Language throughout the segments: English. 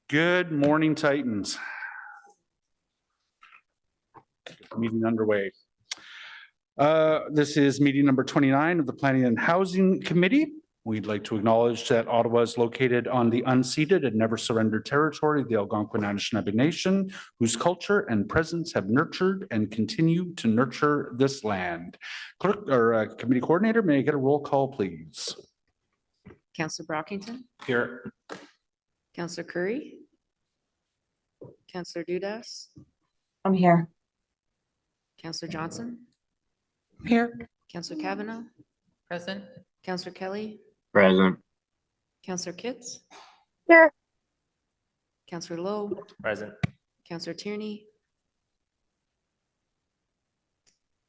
Good morning, Titans. Meeting underway. This is meeting number 29 of the Planning and Housing Committee. We'd like to acknowledge that Ottawa is located on the unceded and never surrendered territory of the Algonquin Anishinaabe Nation, whose culture and presence have nurtured and continue to nurture this land. Clerk or committee coordinator, may I get a roll call, please? Councillor Brockington. Here. Councillor Curry. Councillor Dudas. I'm here. Councillor Johnson. Here. Councillor Kavanaugh. Present. Councillor Kelly. Present. Councillor Kitts. Here. Councillor Lowe. Present. Councillor Tierney.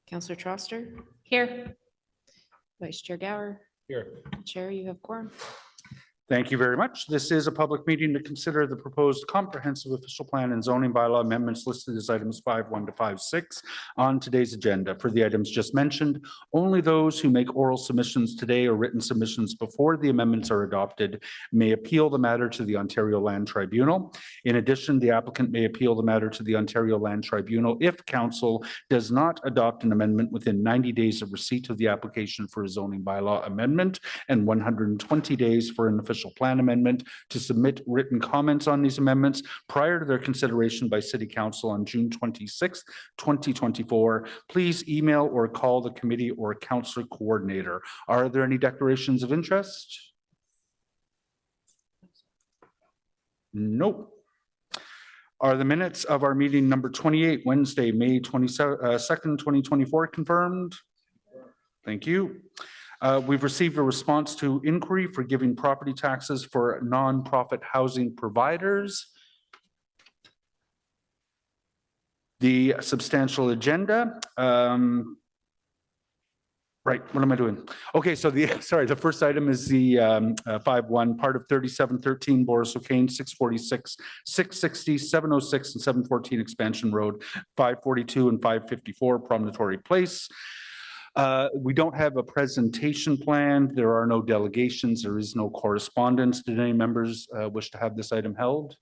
Councillor Troster. Here. Vice Chair Gower. Here. Chair, you have quorum. Thank you very much. This is a public meeting to consider the proposed comprehensive official plan and zoning bylaw amendments listed as items 5.1 to 5.6 on today's agenda. For the items just mentioned, only those who make oral submissions today or written submissions before the amendments are adopted may appeal the matter to the Ontario Land Tribunal. In addition, the applicant may appeal the matter to the Ontario Land Tribunal if council does not adopt an amendment within 90 days of receipt of the application for a zoning bylaw amendment and 120 days for an official plan amendment to submit written comments on these amendments prior to their consideration by City Council on June 26, 2024. Please email or call the committee or councillor coordinator. Are there any declarations of interest? Nope. Are the minutes of our meeting number 28, Wednesday, May 22nd, 2024 confirmed? Thank you. We've received a response to inquiry for giving property taxes for nonprofit housing providers. The substantial agenda. Right, what am I doing? Okay, so the first item is the 5.1, part of 3713 Boris O'Kane, 646, 660, 706, and 714 Expansion Road, 542 and 554 Promontory Place. We don't have a presentation planned. There are no delegations. There is no correspondence. Did any members wish to have this item held?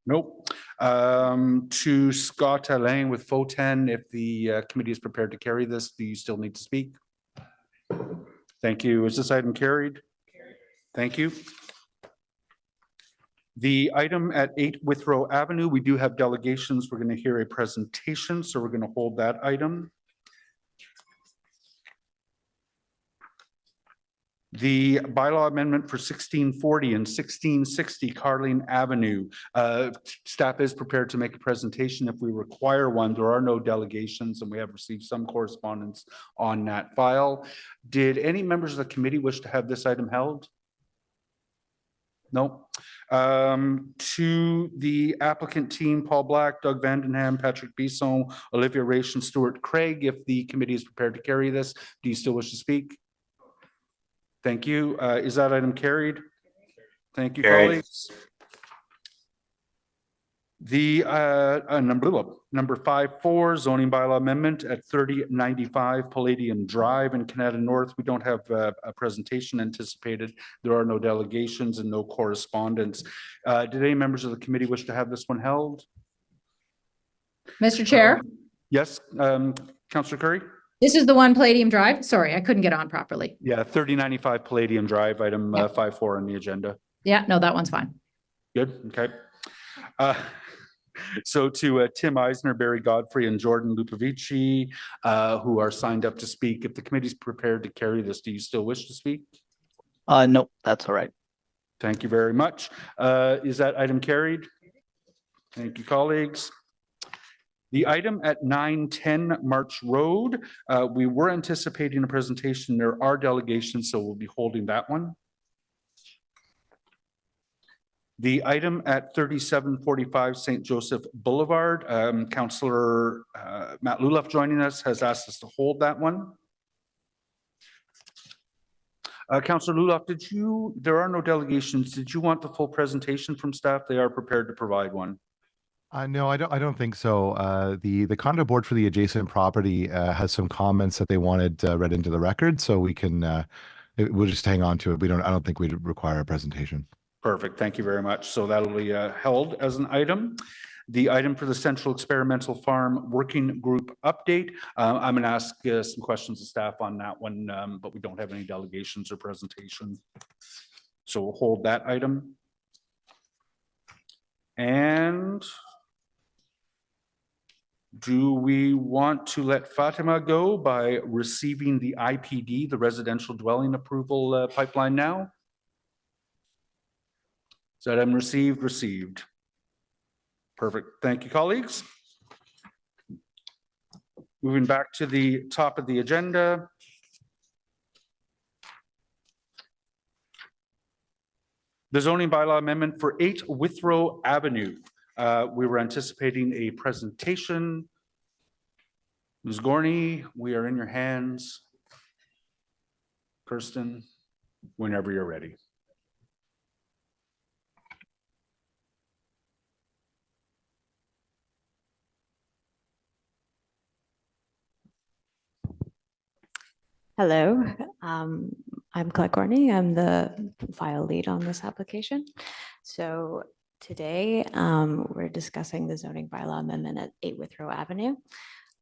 Nope. To Scott Alain with FOTEN, if the committee is prepared to carry this, do you still need to speak? Thank you. Is this item carried? Thank you. The item at 8 Withrow Avenue, we do have delegations. We're going to hear a presentation, so we're going to hold that item. The bylaw amendment for 1640 and 1660 Carling Avenue. Staff is prepared to make a presentation if we require one. There are no delegations and we have received some correspondence on that file. Did any members of the committee wish to have this item held? No. To the applicant team, Paul Black, Doug Vandenham, Patrick Bisson, Olivia Raish, and Stuart Craig, if the committee is prepared to carry this, do you still wish to speak? Thank you. Is that item carried? Thank you, colleagues. The number 5.4 zoning bylaw amendment at 3095 Palladium Drive in Canada North. We don't have a presentation anticipated. There are no delegations and no correspondence. Did any members of the committee wish to have this one held? Mr. Chair? Yes, Councillor Curry? This is the one Palladium Drive. Sorry, I couldn't get on properly. Yeah, 3095 Palladium Drive, item 5.4 on the agenda. Yeah, no, that one's fine. Good, okay. So to Tim Eisner, Barry Godfrey, and Jordan Lupovici, who are signed up to speak, if the committee's prepared to carry this, do you still wish to speak? No, that's all right. Thank you very much. Is that item carried? Thank you, colleagues. The item at 910 March Road, we were anticipating a presentation. There are delegations, so we'll be holding that one. The item at 3745 St Joseph Boulevard, Councillor Matt Luloff joining us has asked us to hold that one. Councillor Luloff, there are no delegations. Did you want the full presentation from staff? They are prepared to provide one. No, I don't think so. The condo board for the adjacent property has some comments that they wanted read into the record, so we can we'll just hang on to it. I don't think we'd require a presentation. Perfect. Thank you very much. So that'll be held as an item. The item for the Central Experimental Farm Working Group update. I'm going to ask some questions of staff on that one, but we don't have any delegations or presentation. So we'll hold that item. And do we want to let Fatima go by receiving the IPD, the residential dwelling approval pipeline now? Is that item received? Received. Perfect. Thank you, colleagues. Moving back to the top of the agenda. The zoning bylaw amendment for 8 Withrow Avenue. We were anticipating a presentation. Ms. Gorney, we are in your hands. Kirsten, whenever you're ready. Hello, I'm Claire Gorney. I'm the file lead on this application. So today we're discussing the zoning bylaw amendment at 8 Withrow Avenue.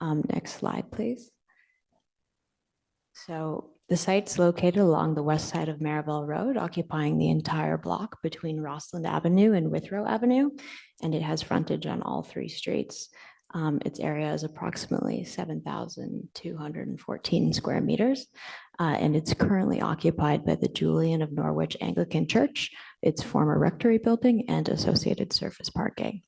Next slide, please. So the site's located along the west side of Maribel Road, occupying the entire block between Rossland Avenue and Withrow Avenue, and it has frontage on all 3 streets. Its area is approximately 7,214 square meters, and it's currently occupied by the Julian of Norwich Anglican Church, its former rectory building, and associated surface parking.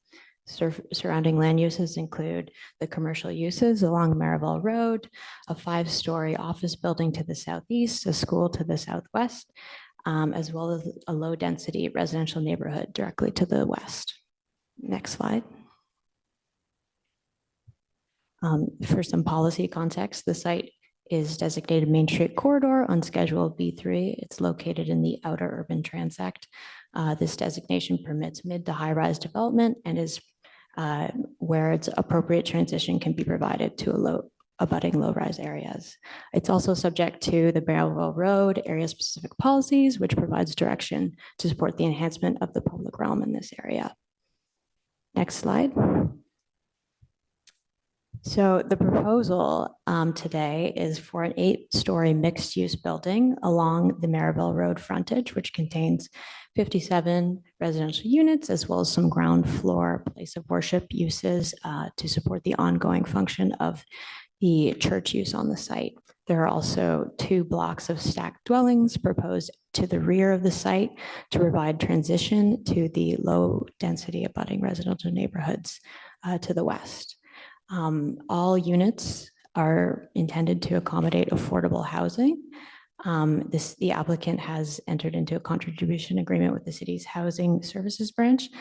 Surrounding land uses include the commercial uses along Maribel Road, a 5-story office building to the southeast, a school to the southwest, as well as a low-density residential neighborhood directly to the west. Next slide. For some policy context, the site is designated Main Street Corridor on Schedule B3. It's located in the outer urban transect. This designation permits mid to high-rise development and is where its appropriate transition can be provided to abutting low-rise areas. It's also subject to the Maribel Road area-specific policies, which provides direction to support the enhancement of the public realm in this area. Next slide. So the proposal today is for an 8-story mixed-use building along the Maribel Road frontage, which contains 57 residential units, as well as some ground floor place of worship uses to support the ongoing function of the church use on the site. There are also 2 blocks of stacked dwellings proposed to the rear of the site to provide transition to the low-density abutting residential neighborhoods to the west. All units are intended to accommodate affordable housing. The applicant has entered into a contribution agreement with the city's housing services branch,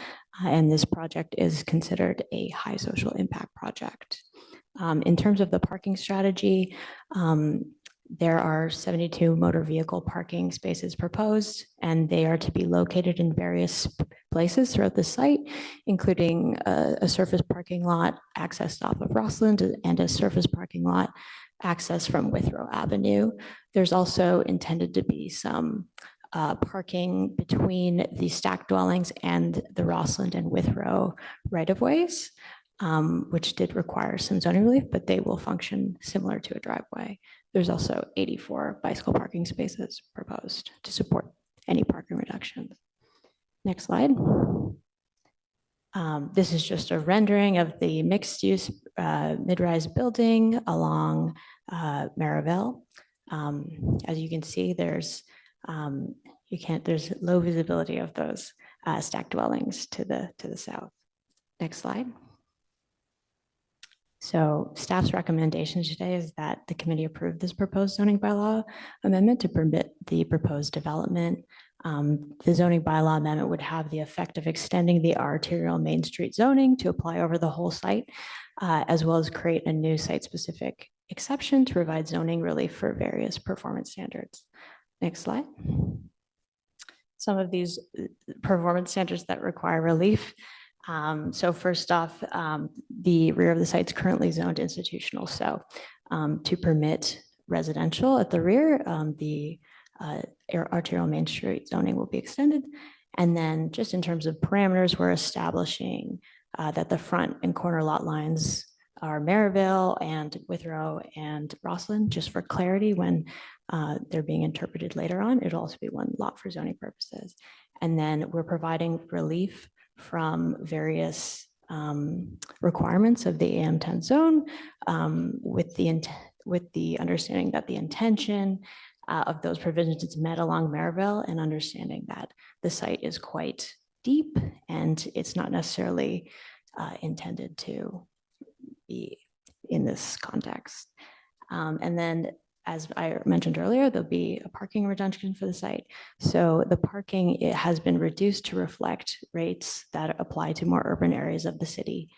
and this project is considered a high social impact project. In terms of the parking strategy, there are 72 motor vehicle parking spaces proposed, and they are to be located in various places throughout the site, including a surface parking lot accessed off of Rossland and a surface parking lot accessed from Withrow Avenue. There's also intended to be some parking between the stacked dwellings and the Rossland and Withrow right-of-ways, which did require some zoning relief, but they will function similar to a driveway. There's also 84 bicycle parking spaces proposed to support any parking reductions. Next slide. This is just a rendering of the mixed-use mid-rise building along Maribel. As you can see, there's low visibility of those stacked dwellings to the south. Next slide. So staff's recommendation today is that the committee approve this proposed zoning bylaw amendment to permit the proposed development. The zoning bylaw amendment would have the effect of extending the arterial Main Street zoning to apply over the whole site, as well as create a new site-specific exception to provide zoning relief for various performance standards. Next slide. Some of these performance standards that require relief. So first off, the rear of the site is currently zoned institutional. So to permit residential at the rear, the arterial Main Street zoning will be extended. And then just in terms of parameters, we're establishing that the front and corner lot lines are Maryville and Withrow and Rosslyn, just for clarity when they're being interpreted later on. It'll also be one lot for zoning purposes. And then we're providing relief from various requirements of the AM10 zone with the understanding that the intention of those provisions is met along Maryville, and understanding that the site is quite deep and it's not necessarily intended to be in this context. And then, as I mentioned earlier, there'll be a parking reduction for the site. So the parking, it has been reduced to reflect rates that apply to more urban areas of the city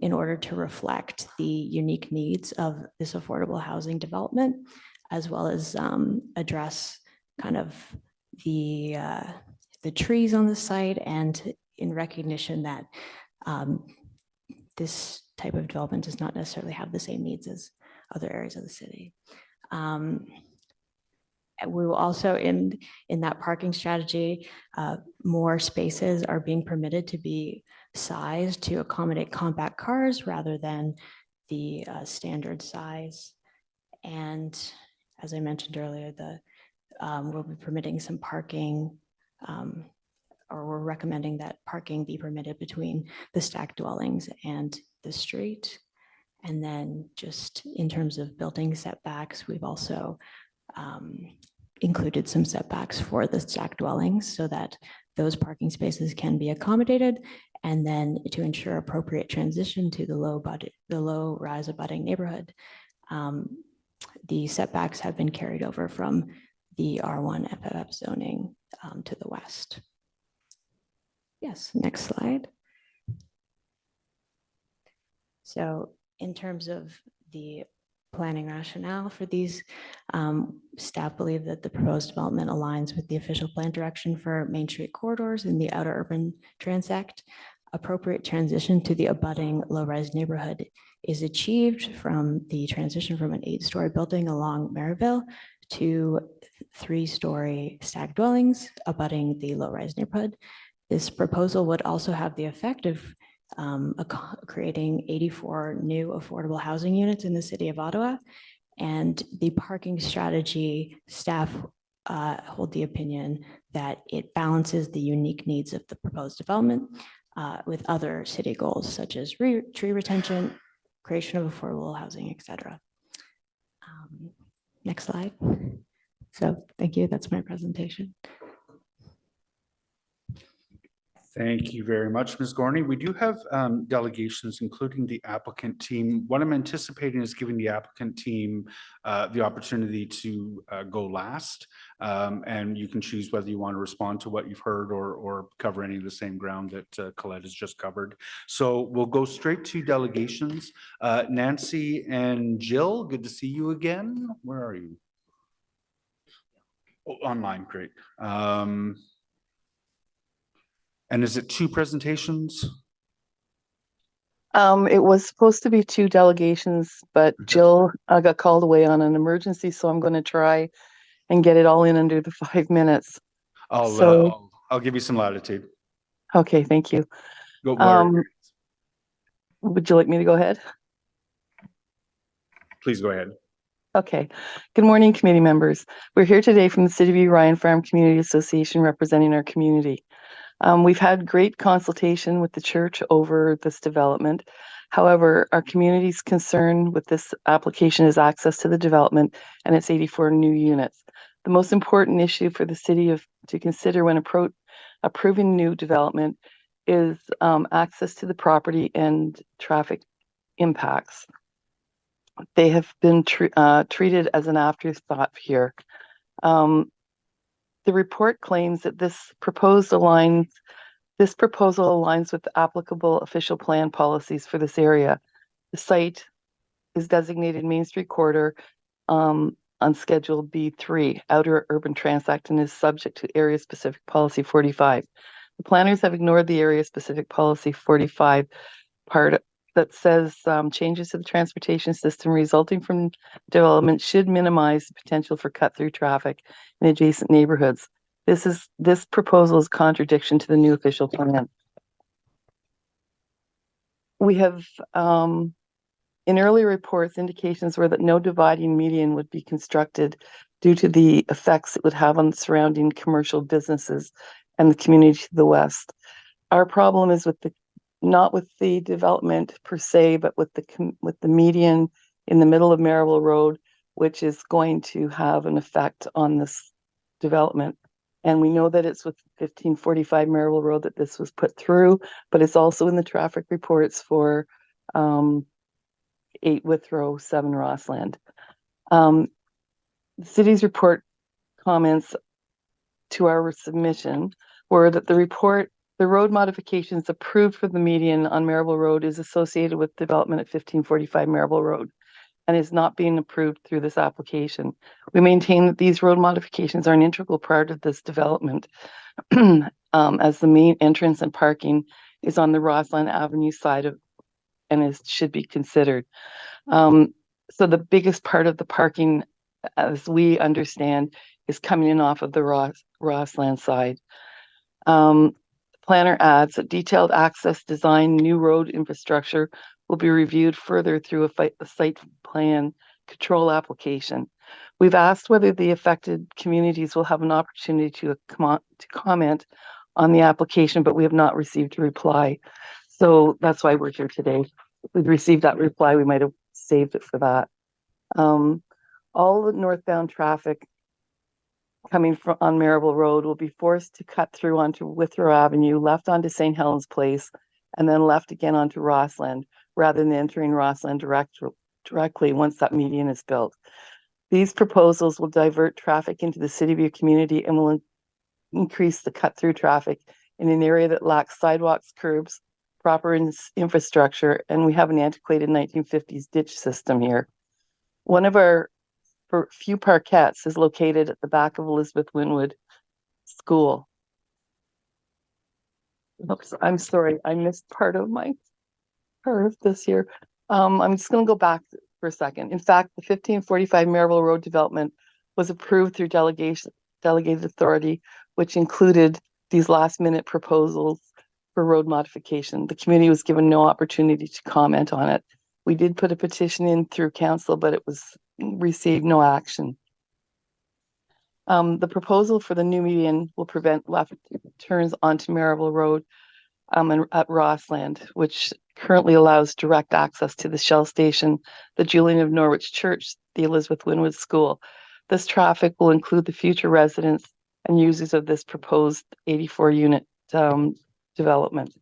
in order to reflect the unique needs of this affordable housing development, as well as address kind of the trees on the site, and in recognition that this type of development does not necessarily have the same needs as other areas of the city. We will also, in that parking strategy, more spaces are being permitted to be sized to accommodate compact cars rather than the standard size. And as I mentioned earlier, we'll be permitting some parking, or we're recommending that parking be permitted between the stacked dwellings and the street. And then just in terms of building setbacks, we've also included some setbacks for the stacked dwellings so that those parking spaces can be accommodated, and then to ensure appropriate transition to the low rise abutting neighborhood. The setbacks have been carried over from the R1 FFF zoning to the west. Yes, next slide. So in terms of the planning rationale for these, staff believe that the proposed development aligns with the official plan direction for Main Street corridors in the outer urban transect. Appropriate transition to the abutting low-rise neighborhood is achieved from the transition from an 8-story building along Maryville to 3-story stacked dwellings abutting the low-rise neighborhood. This proposal would also have the effect of creating 84 new affordable housing units in the city of Ottawa. And the parking strategy, staff hold the opinion that it balances the unique needs of the proposed development with other city goals, such as tree retention, creation of affordable housing, et cetera. Next slide. So thank you. That's my presentation. Thank you very much, Ms. Gorney. We do have delegations, including the applicant team. What I'm anticipating is giving the applicant team the opportunity to go last, and you can choose whether you want to respond to what you've heard or cover any of the same ground that Colette has just covered. So we'll go straight to delegations. Nancy and Jill, good to see you again. Where are you? Oh, online, great. And is it 2 presentations? It was supposed to be 2 delegations, but Jill got called away on an emergency, so I'm going to try and get it all in under the 5 minutes. I'll give you some latitude. Okay, thank you. Would you like me to go ahead? Please go ahead. Okay. Good morning, committee members. We're here today from the City of Ryan Farm Community Association representing our community. We've had great consultation with the church over this development. However, our community's concern with this application is access to the development and its 84 new units. The most important issue for the city to consider when approving new development is access to the property and traffic impacts. They have been treated as an afterthought here. The report claims that this proposal aligns with the applicable official plan policies for this area. The site is designated Main Street Corridor on Schedule B3, Outer Urban Transect, and is subject to Area Specific Policy 45. The planners have ignored the Area Specific Policy 45 part that says changes to the transportation system resulting from development should minimize the potential for cut-through traffic in adjacent neighborhoods. This proposal is contradiction to the new official plan. We have, in earlier reports, indications were that no dividing median would be constructed due to the effects it would have on the surrounding commercial businesses and the community to the west. Our problem is not with the development per se, but with the median in the middle of Marable Road, which is going to have an effect on this development. And we know that it's with 1545 Marable Road that this was put through, but it's also in the traffic reports for 8 Withrow, 7 Rossland. The city's report comments to our submission were that the road modifications approved for the median on Marable Road is associated with development at 1545 Marable Road and is not being approved through this application. We maintain that these road modifications are an integral part of this development as the main entrance and parking is on the Rossland Avenue side and should be considered. So the biggest part of the parking, as we understand, is coming in off of the Rossland side. Planner adds that detailed access design, new road infrastructure will be reviewed further through a site plan control application. We've asked whether the affected communities will have an opportunity to comment on the application, but we have not received a reply. So that's why we're here today. If we'd received that reply, we might have saved it for that. All the northbound traffic coming from on Marable Road will be forced to cut through onto Withrow Avenue, left onto St. Helens Place, and then left again onto Rossland, rather than entering Rossland directly once that median is built. These proposals will divert traffic into the City View community and will increase the cut-through traffic in an area that lacks sidewalks, curbs, proper infrastructure, and we have an antiquated 1950s ditch system here. One of our few parkettes is located at the back of Elizabeth Winwood School. Oops, I'm sorry, I missed part of this here. I'm just going to go back for a second. In fact, the 1545 Marable Road development was approved through delegated authority, which included these last-minute proposals for road modification. The community was given no opportunity to comment on it. We did put a petition in through council, but it received no action. The proposal for the new median will prevent left turns onto Marable Road and at Rossland, which currently allows direct access to the Shell station, the Julian of Norwich Church, the Elizabeth Winwood School. This traffic will include the future residents and users of this proposed 84-unit development.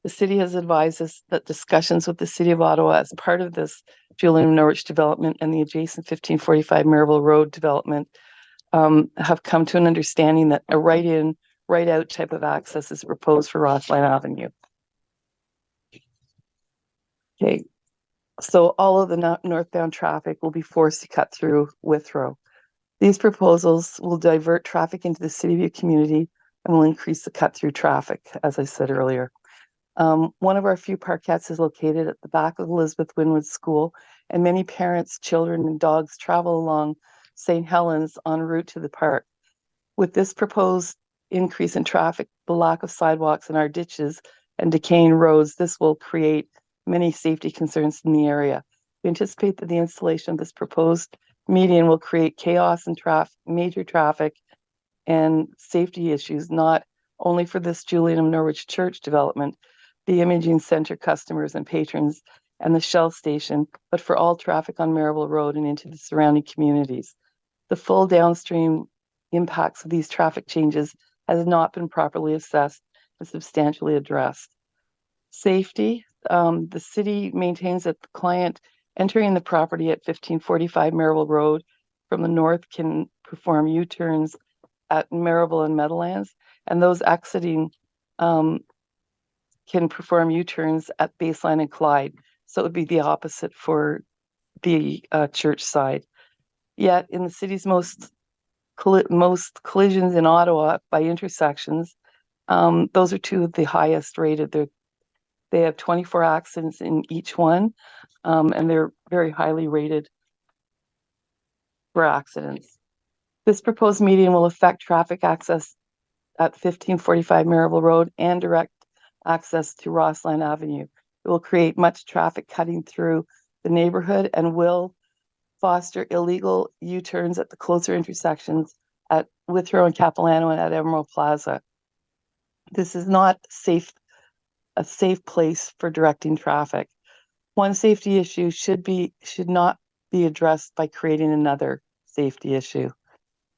The city has advised us that discussions with the City of Ottawa as part of this Julian of Norwich development and the adjacent 1545 Marable Road development have come to an understanding that a right-in, right-out type of access is proposed for Rossland Avenue. Okay, so all of the northbound traffic will be forced to cut through Withrow. These proposals will divert traffic into the City View community and will increase the cut-through traffic, as I said earlier. One of our few parkettes is located at the back of Elizabeth Winwood School, and many parents, children, and dogs travel along St. Helens en route to the park. With this proposed increase in traffic, the lack of sidewalks in our ditches, and decaying roads, this will create many safety concerns in the area. We anticipate that the installation of this proposed median will create chaos and major traffic and safety issues, not only for this Julian of Norwich Church development, the imaging center customers and patrons, and the Shell station, but for all traffic on Marable Road and into the surrounding communities. The full downstream impacts of these traffic changes has not been properly assessed and substantially addressed. Safety, the city maintains that the client entering the property at 1545 Marable Road from the north can perform U-turns at Marable and Meadowlands, and those exiting can perform U-turns at Baseline and Clyde. So it would be the opposite for the church side. Yet in the city's most collisions in Ottawa by intersections, those are two of the highest rated. They have 24 accidents in each one, and they're very highly rated for accidents. This proposed median will affect traffic access at 1545 Maryville Road and direct access to Rossland Avenue. It will create much traffic cutting through the neighborhood and will foster illegal U-turns at the closer intersections at Withrow and Capilano and at Emerald Plaza. This is not a safe place for directing traffic. One safety issue should not be addressed by creating another safety issue.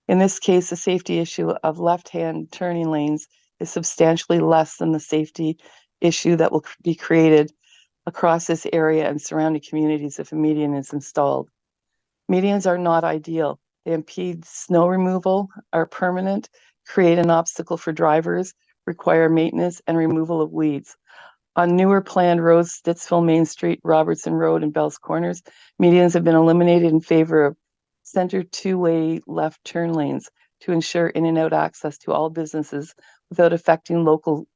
In this case, the safety issue of left-hand turning lanes is substantially less than the safety issue that will be created across this area and surrounding communities if a median is installed. Medians are not ideal. They impede snow removal, are permanent, create an obstacle for drivers, require maintenance and removal of weeds. On newer planned roads, Stittsville, Main Street, Robertson Road, and Bell's Corners, medians have been eliminated in favor of center two-way left turn lanes to ensure in and out access to all businesses without affecting local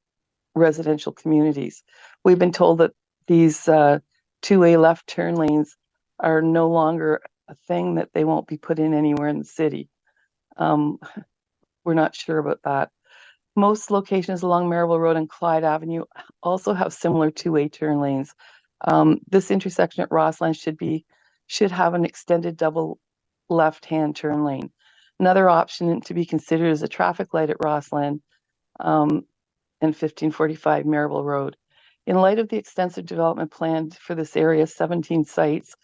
residential communities. We've been told that these two-way left turn lanes are no longer a thing, that they won't be put in anywhere in the city. We're not sure about that. Most locations along Maryville Road and Clyde Avenue also have similar two-way turn lanes. This intersection at Rossland should have an extended double left-hand turn lane. Another option to be considered is a traffic light at Rossland and 1545 Maryville Road. In light of the extensive development planned for this area, 17 sites,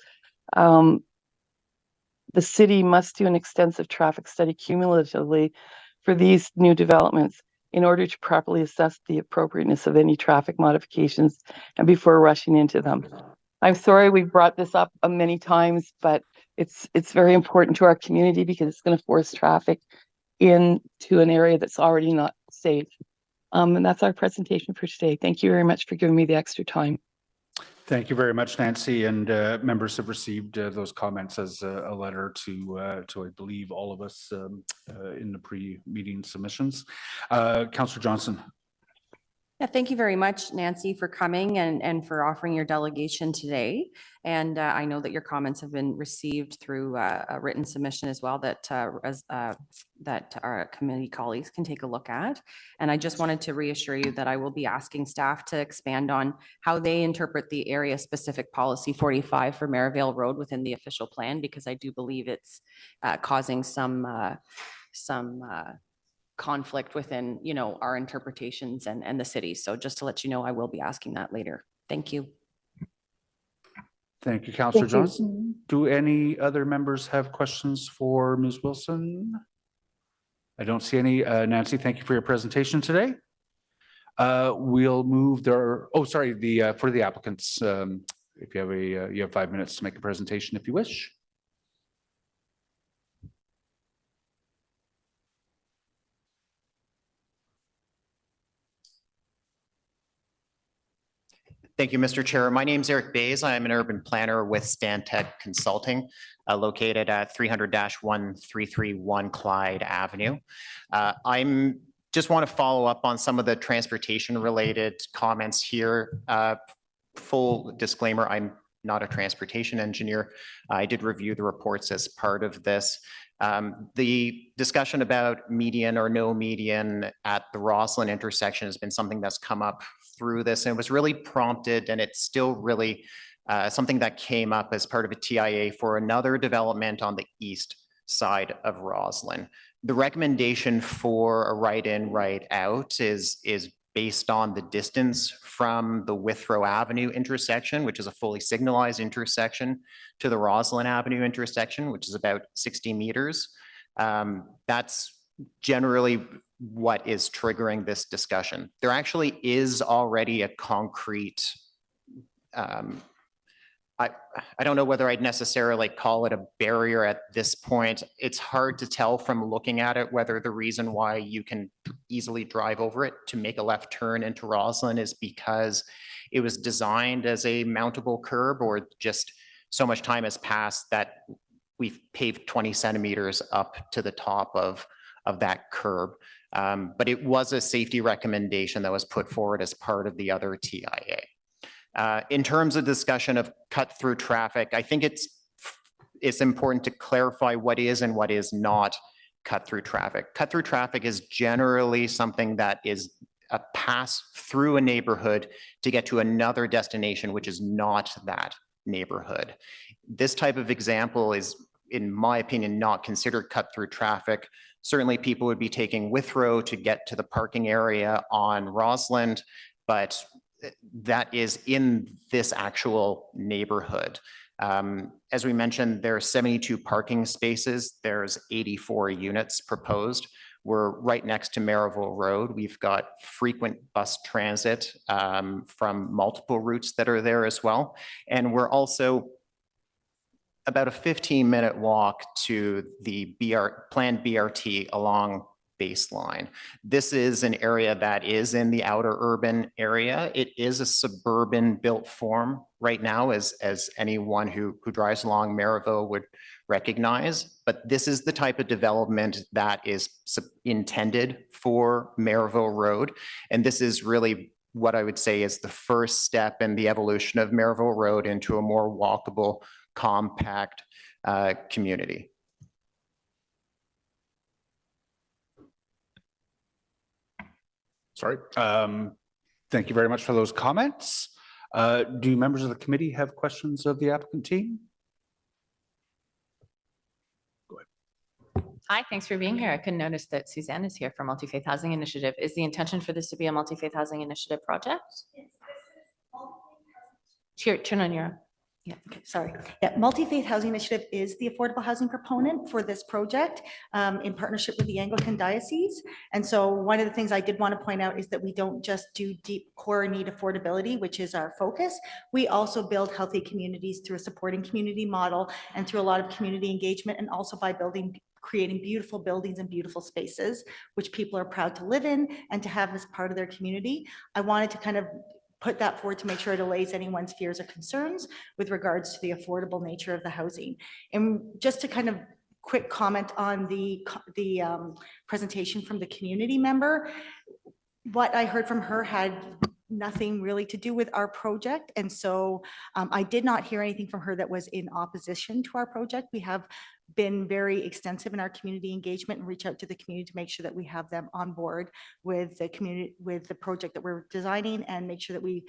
the city must do an extensive traffic study cumulatively for these new developments in order to properly assess the appropriateness of any traffic modifications and before rushing into them. I'm sorry we've brought this up many times, but it's very important to our community because it's going to force traffic into an area that's already not safe. And that's our presentation for today. Thank you very much for giving me the extra time. Thank you very much, Nancy. And members have received those comments as a letter to I believe all of us in the pre-meeting submissions. Councillor Johnson. Yeah, thank you very much, Nancy, for coming and for offering your delegation today. And I know that your comments have been received through a written submission as well that our committee colleagues can take a look at. And I just wanted to reassure you that I will be asking staff to expand on how they interpret the area-specific policy 45 for Maryvale Road within the official plan, because I do believe it's causing some conflict within, our interpretations and the city. So just to let you know, I will be asking that later. Thank you. Thank you, Councillor Johnson. Do any other members have questions for Ms. Wilson? I don't see any. Nancy, thank you for your presentation today. We'll move there. Oh, sorry. For the applicants, if you have you have 5 minutes to make a presentation if you wish. Thank you, Mr. Chair. My name is Eric Bays. I am an urban planner with Stantec Consulting, located at 300-1331 Clyde Avenue. I'm just want to follow up on some of the transportation related comments here. Full disclaimer, I'm not a transportation engineer. I did review the reports as part of this. The discussion about median or no median at the Rossland intersection has been something that's come up through this, and it was really prompted, and it's still really something that came up as part of a TIA for another development on the east side of Rossland. The recommendation for a right in, right out is based on the distance from the Withrow Avenue intersection, which is a fully signalized intersection, to the Rossland Avenue intersection, which is about 60 meters. That's generally what is triggering this discussion. There actually is already a concrete, I don't know whether I'd necessarily call it a barrier at this point. It's hard to tell from looking at it whether the reason why you can easily drive over it to make a left turn into Rossland is because it was designed as a mountable curb, or just so much time has passed that we've paved 20 centimeters up to the top of that curb. But it was a safety recommendation that was put forward as part of the other TIA. In terms of discussion of cut through traffic, I think it's important to clarify what is and what is not cut-through traffic. Cut-through traffic is generally something that is a pass through a neighborhood to get to another destination, which is not that neighborhood. This type of example is, in my opinion, not considered cut-through traffic. Certainly people would be taking Withrow to get to the parking area on Roslyn, but that is in this actual neighborhood. As we mentioned, there are 72 parking spaces. There's 84 units proposed. We're right next to Maryville Road. We've got frequent bus transit from multiple routes that are there as well. And we're also about a 15-minute walk to the planned BRT along Baseline. This is an area that is in the outer urban area. It is a suburban built form right now, as anyone who drives along Maryville would recognize. But this is the type of development that is intended for Maryville Road. And this is really what I would say is the first step in the evolution of Maryville Road into a more walkable, compact community. Sorry. Thank you very much for those comments. Do members of the committee have questions of the applicant team? Go ahead. Hi, thanks for being here. I couldn't notice that Suzanne is here for Multi-Faith Housing Initiative. Is the intention for this to be a Multi-Faith Housing Initiative project? Here, turn on your. Yeah, okay, sorry. Yeah, Multi-Faith Housing Initiative is the affordable housing proponent for this project in partnership with the Anglican Diocese. And so one of the things I did want to point out is that we don't just do deep core need affordability, which is our focus. We also build healthy communities through a supporting community model and through a lot of community engagement, and also by creating beautiful buildings and beautiful spaces, which people are proud to live in and to have as part of their community. I wanted to kind of put that forward to make sure it allays anyone's fears or concerns with regards to the affordable nature of the housing. And just to kind of quick comment on the presentation from the community member, what I heard from her had nothing really to do with our project. And so I did not hear anything from her that was in opposition to our project. We have been very extensive in our community engagement and reach out to the community to make sure that we have them on board with the community, with the project that we're designing, and make sure that we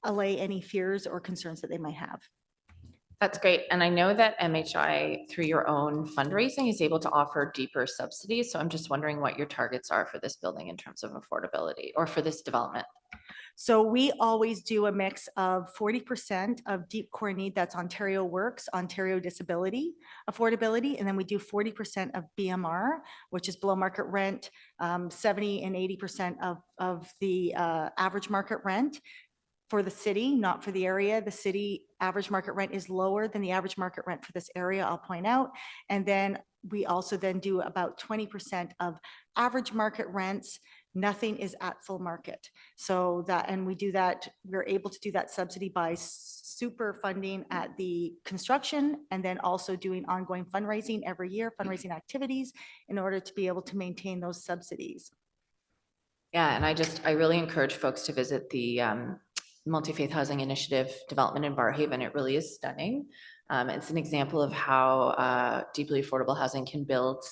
allay any fears or concerns that they might have. That's great. And I know that MHI, through your own fundraising, is able to offer deeper subsidies. So I'm just wondering what your targets are for this building in terms of affordability, or for this development. So we always do a mix of 40% of deep core need, that's Ontario Works, Ontario Disability affordability, and then we do 40% of BMR, which is below market rent, 70 and 80% of the average market rent for the city, not for the area. The city average market rent is lower than the average market rent for this area, I'll point out. And then we also then do about 20% of average market rents. Nothing is at full market. So that, and we do that, we're able to do that subsidy by super funding at the construction, and then also doing ongoing fundraising every year, fundraising activities in order to be able to maintain those subsidies. Yeah, and I really encourage folks to visit the Multi-Faith Housing Initiative development in Barrhaven. It really is stunning. It's an example of how deeply affordable housing can build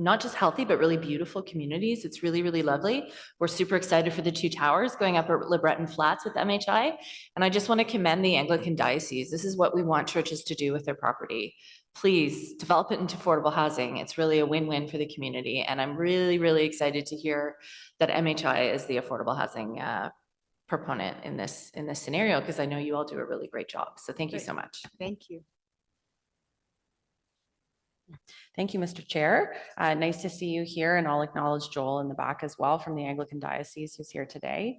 not just healthy, but really beautiful communities. It's really, really lovely. We're super excited for the 2 towers going up at Le Breton Flats with MHI. And I just want to commend the Anglican Diocese. This is what we want churches to do with their property. Please develop it into affordable housing. It's really a win-win for the community. And I'm really, really excited to hear that MHI is the affordable housing proponent in this scenario, because I know you all do a really great job. So thank you so much. Thank you. Thank you, Mr. Chair. Nice to see you here, and I'll acknowledge Joel in the back as well from the Anglican Diocese who's here today.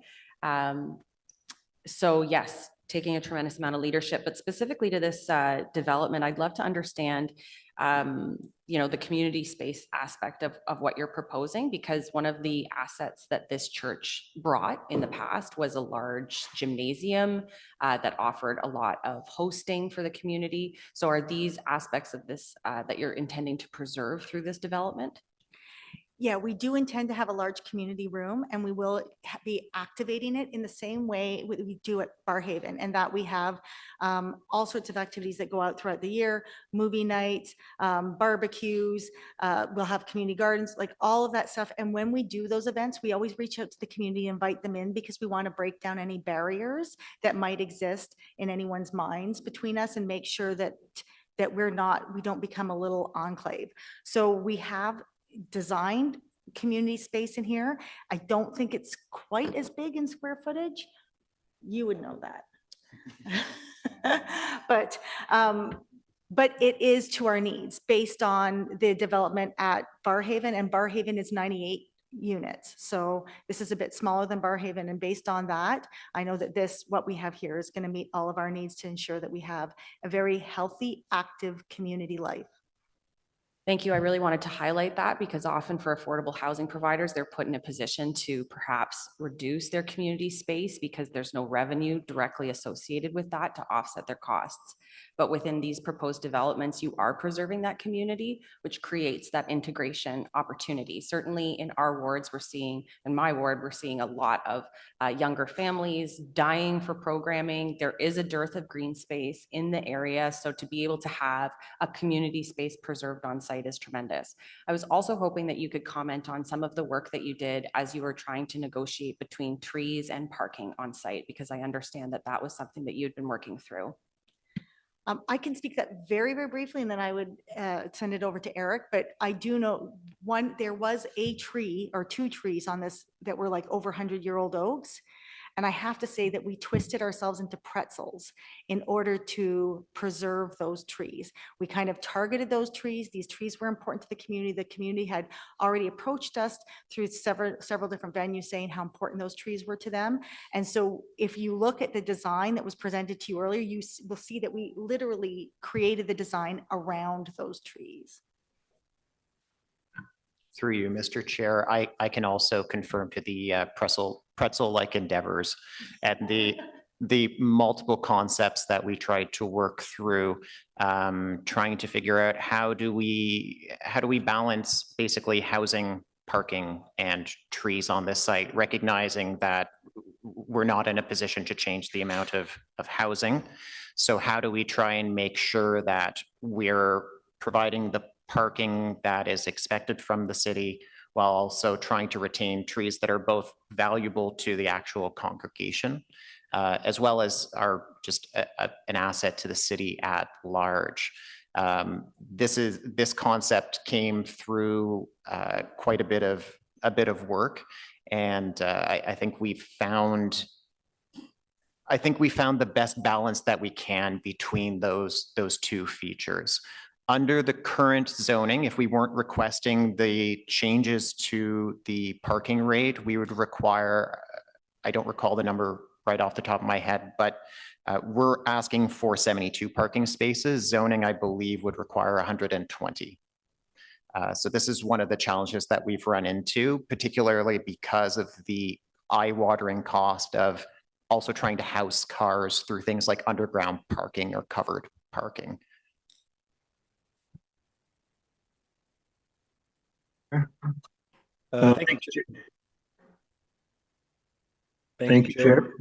So yes, taking a tremendous amount of leadership, but specifically to this development, I'd love to understand the community space aspect of what you're proposing, because one of the assets that this church brought in the past was a large gymnasium that offered a lot of hosting for the community. So are these aspects of this that you're intending to preserve through this development? Yeah, we do intend to have a large community room, and we will be activating it in the same way we do at Barrhaven, and that we have all sorts of activities that go out throughout the year, movie nights, barbecues, we'll have community gardens, like all of that stuff. And when we do those events, we always reach out to the community, invite them in, because we want to break down any barriers that might exist in anyone's minds between us and make sure that we don't become a little enclave. So we have designed community space in here. I don't think it's quite as big in square footage. You would know that. But it is to our needs based on the development at Barrhaven, and Barrhaven is 98 units. So this is a bit smaller than Barrhaven. And based on that, I know that what we have here is going to meet all of our needs to ensure that we have a very healthy, active community life. Thank you. I really wanted to highlight that because often for affordable housing providers, they're put in a position to perhaps reduce their community space because there's no revenue directly associated with that to offset their costs. But within these proposed developments, you are preserving that community, which creates that integration opportunity. Certainly in our wards, in my ward, we're seeing a lot of younger families dying for programming. There is a dearth of green space in the area. So to be able to have a community space preserved on site is tremendous. I was also hoping that you could comment on some of the work that you did as you were trying to negotiate between trees and parking on site, because I understand that that was something that you'd been working through. I can speak that very, very briefly, and then I would send it over to Eric. But I do know there was a tree or two trees on this that were like over 100-year-old oaks. And I have to say that we twisted ourselves into pretzels in order to preserve those trees. We kind of targeted those trees. These trees were important to the community. The community had already approached us through several different venues saying how important those trees were to them. And so if you look at the design that was presented to you earlier, you will see that we literally created the design around those trees. Through you, Mr. Chair, I can also confirm to the pretzel-like endeavors and the multiple concepts that we tried to work through, trying to figure out how do we balance basically housing, parking, and trees on this site, recognizing that we're not in a position to change the amount of housing. So how do we try and make sure that we're providing the parking that is expected from the city while also trying to retain trees that are both valuable to the actual congregation, as well as are just an asset to the city at large. This concept came through quite a bit of work, and I think we found the best balance that we can between those two features. Under the current zoning, if we weren't requesting the changes to the parking rate, we would require, I don't recall the number right off the top of my head, but we're asking for 72 parking spaces. Zoning, I believe, would require 120. So this is one of the challenges that we've run into, particularly because of the eye-watering cost of also trying to house cars through things like underground parking or covered parking. Thank you, Chair. Thank you, Chair.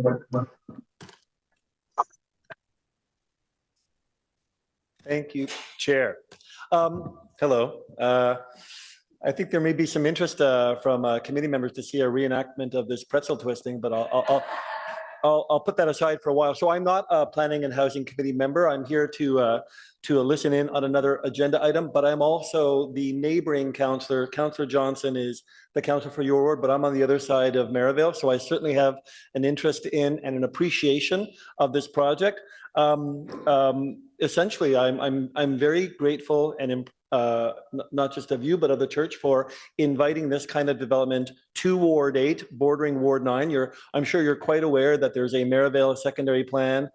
Thank you, Chair. Hello. I think there may be some interest from committee members to see a reenactment of this pretzel twisting, but I'll put that aside for a while. So I'm not a planning and housing committee member. I'm here to listen in on another agenda item, but I'm also the neighboring councillor. Councillor Johnson is the councillor for your ward, but I'm on the other side of Merivale. So I certainly have an interest in and an appreciation of this project. Essentially, I'm very grateful and not just of you, but of the church for inviting this kind of development to Ward 8, bordering Ward 9. I'm sure you're quite aware that there's a Merivale secondary plan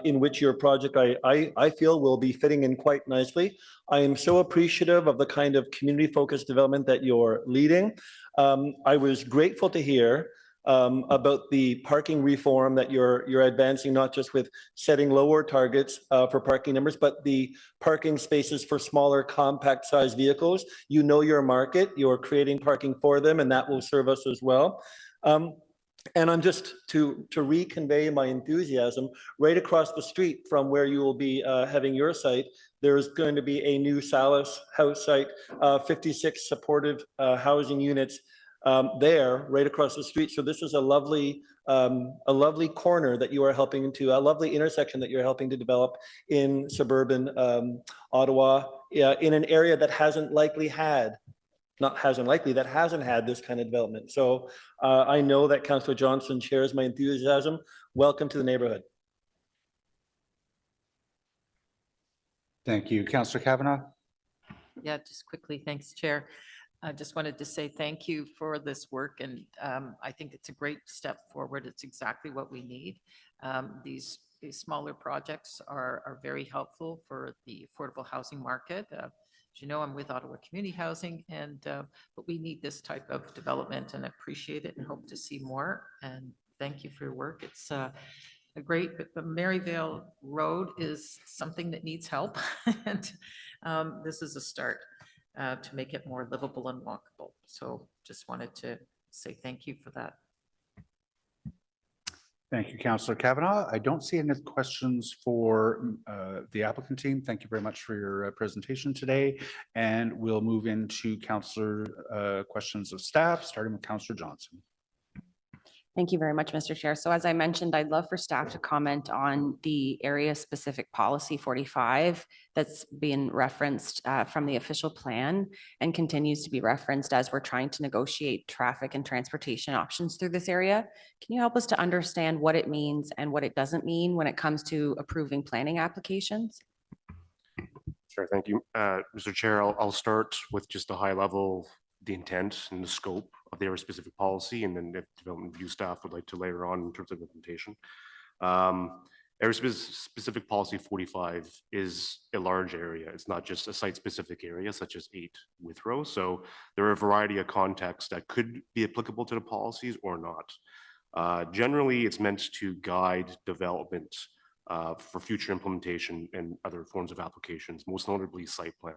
in which your project, I feel, will be fitting in quite nicely. I am so appreciative of the kind of community-focused development that you're leading. I was grateful to hear about the parking reform that you're advancing, not just with setting lower targets for parking numbers, but the parking spaces for smaller compact sized vehicles. You know your market, you're creating parking for them, and that will serve us as well. And I'm just to reconvey my enthusiasm, right across the street from where you will be having your site, there's going to be a new Salis house site, 56 supportive housing units there right across the street. So this is a lovely corner that you are helping to, a lovely intersection that you're helping to develop in suburban Ottawa, in an area that hasn't had this kind of development. So I know that Councillor Johnson shares my enthusiasm. Welcome to the neighborhood. Thank you. Councillor Kavanagh. Yeah, just quickly, thanks, Chair. I just wanted to say thank you for this work, and I think it's a great step forward. It's exactly what we need. These smaller projects are very helpful for the affordable housing market. As you know, I'm with Ottawa Community Housing, and but we need this type of development, and appreciate it and hope to see more. And thank you for your work. It's a great, but the Maryvale Road is something that needs help, and this is a start to make it more livable and walkable. So just wanted to say thank you for that. Thank you, Councillor Kavanagh. I don't see any questions for the applicant team. Thank you very much for your presentation today. And we'll move into Councillor questions of staff, starting with Councillor Johnson. Thank you very much, Mr. Chair. So as I mentioned, I'd love for staff to comment on the area-specific policy 45 that's been referenced from the official plan and continues to be referenced as we're trying to negotiate traffic and transportation options through this area. Can you help us to understand what it means and what it doesn't mean when it comes to approving planning applications? Sure, thank you. Mr. Chair, I'll start with just a high level, the intent and the scope of the area-specific policy, and then if development review staff would like to layer on in terms of implementation. Area-specific policy 45 is a large area. It's not just a site-specific area such as 8 Withrow. So there are a variety of contexts that could be applicable to the policies or not. Generally, it's meant to guide development for future implementation and other forms of applications, most notably site plan.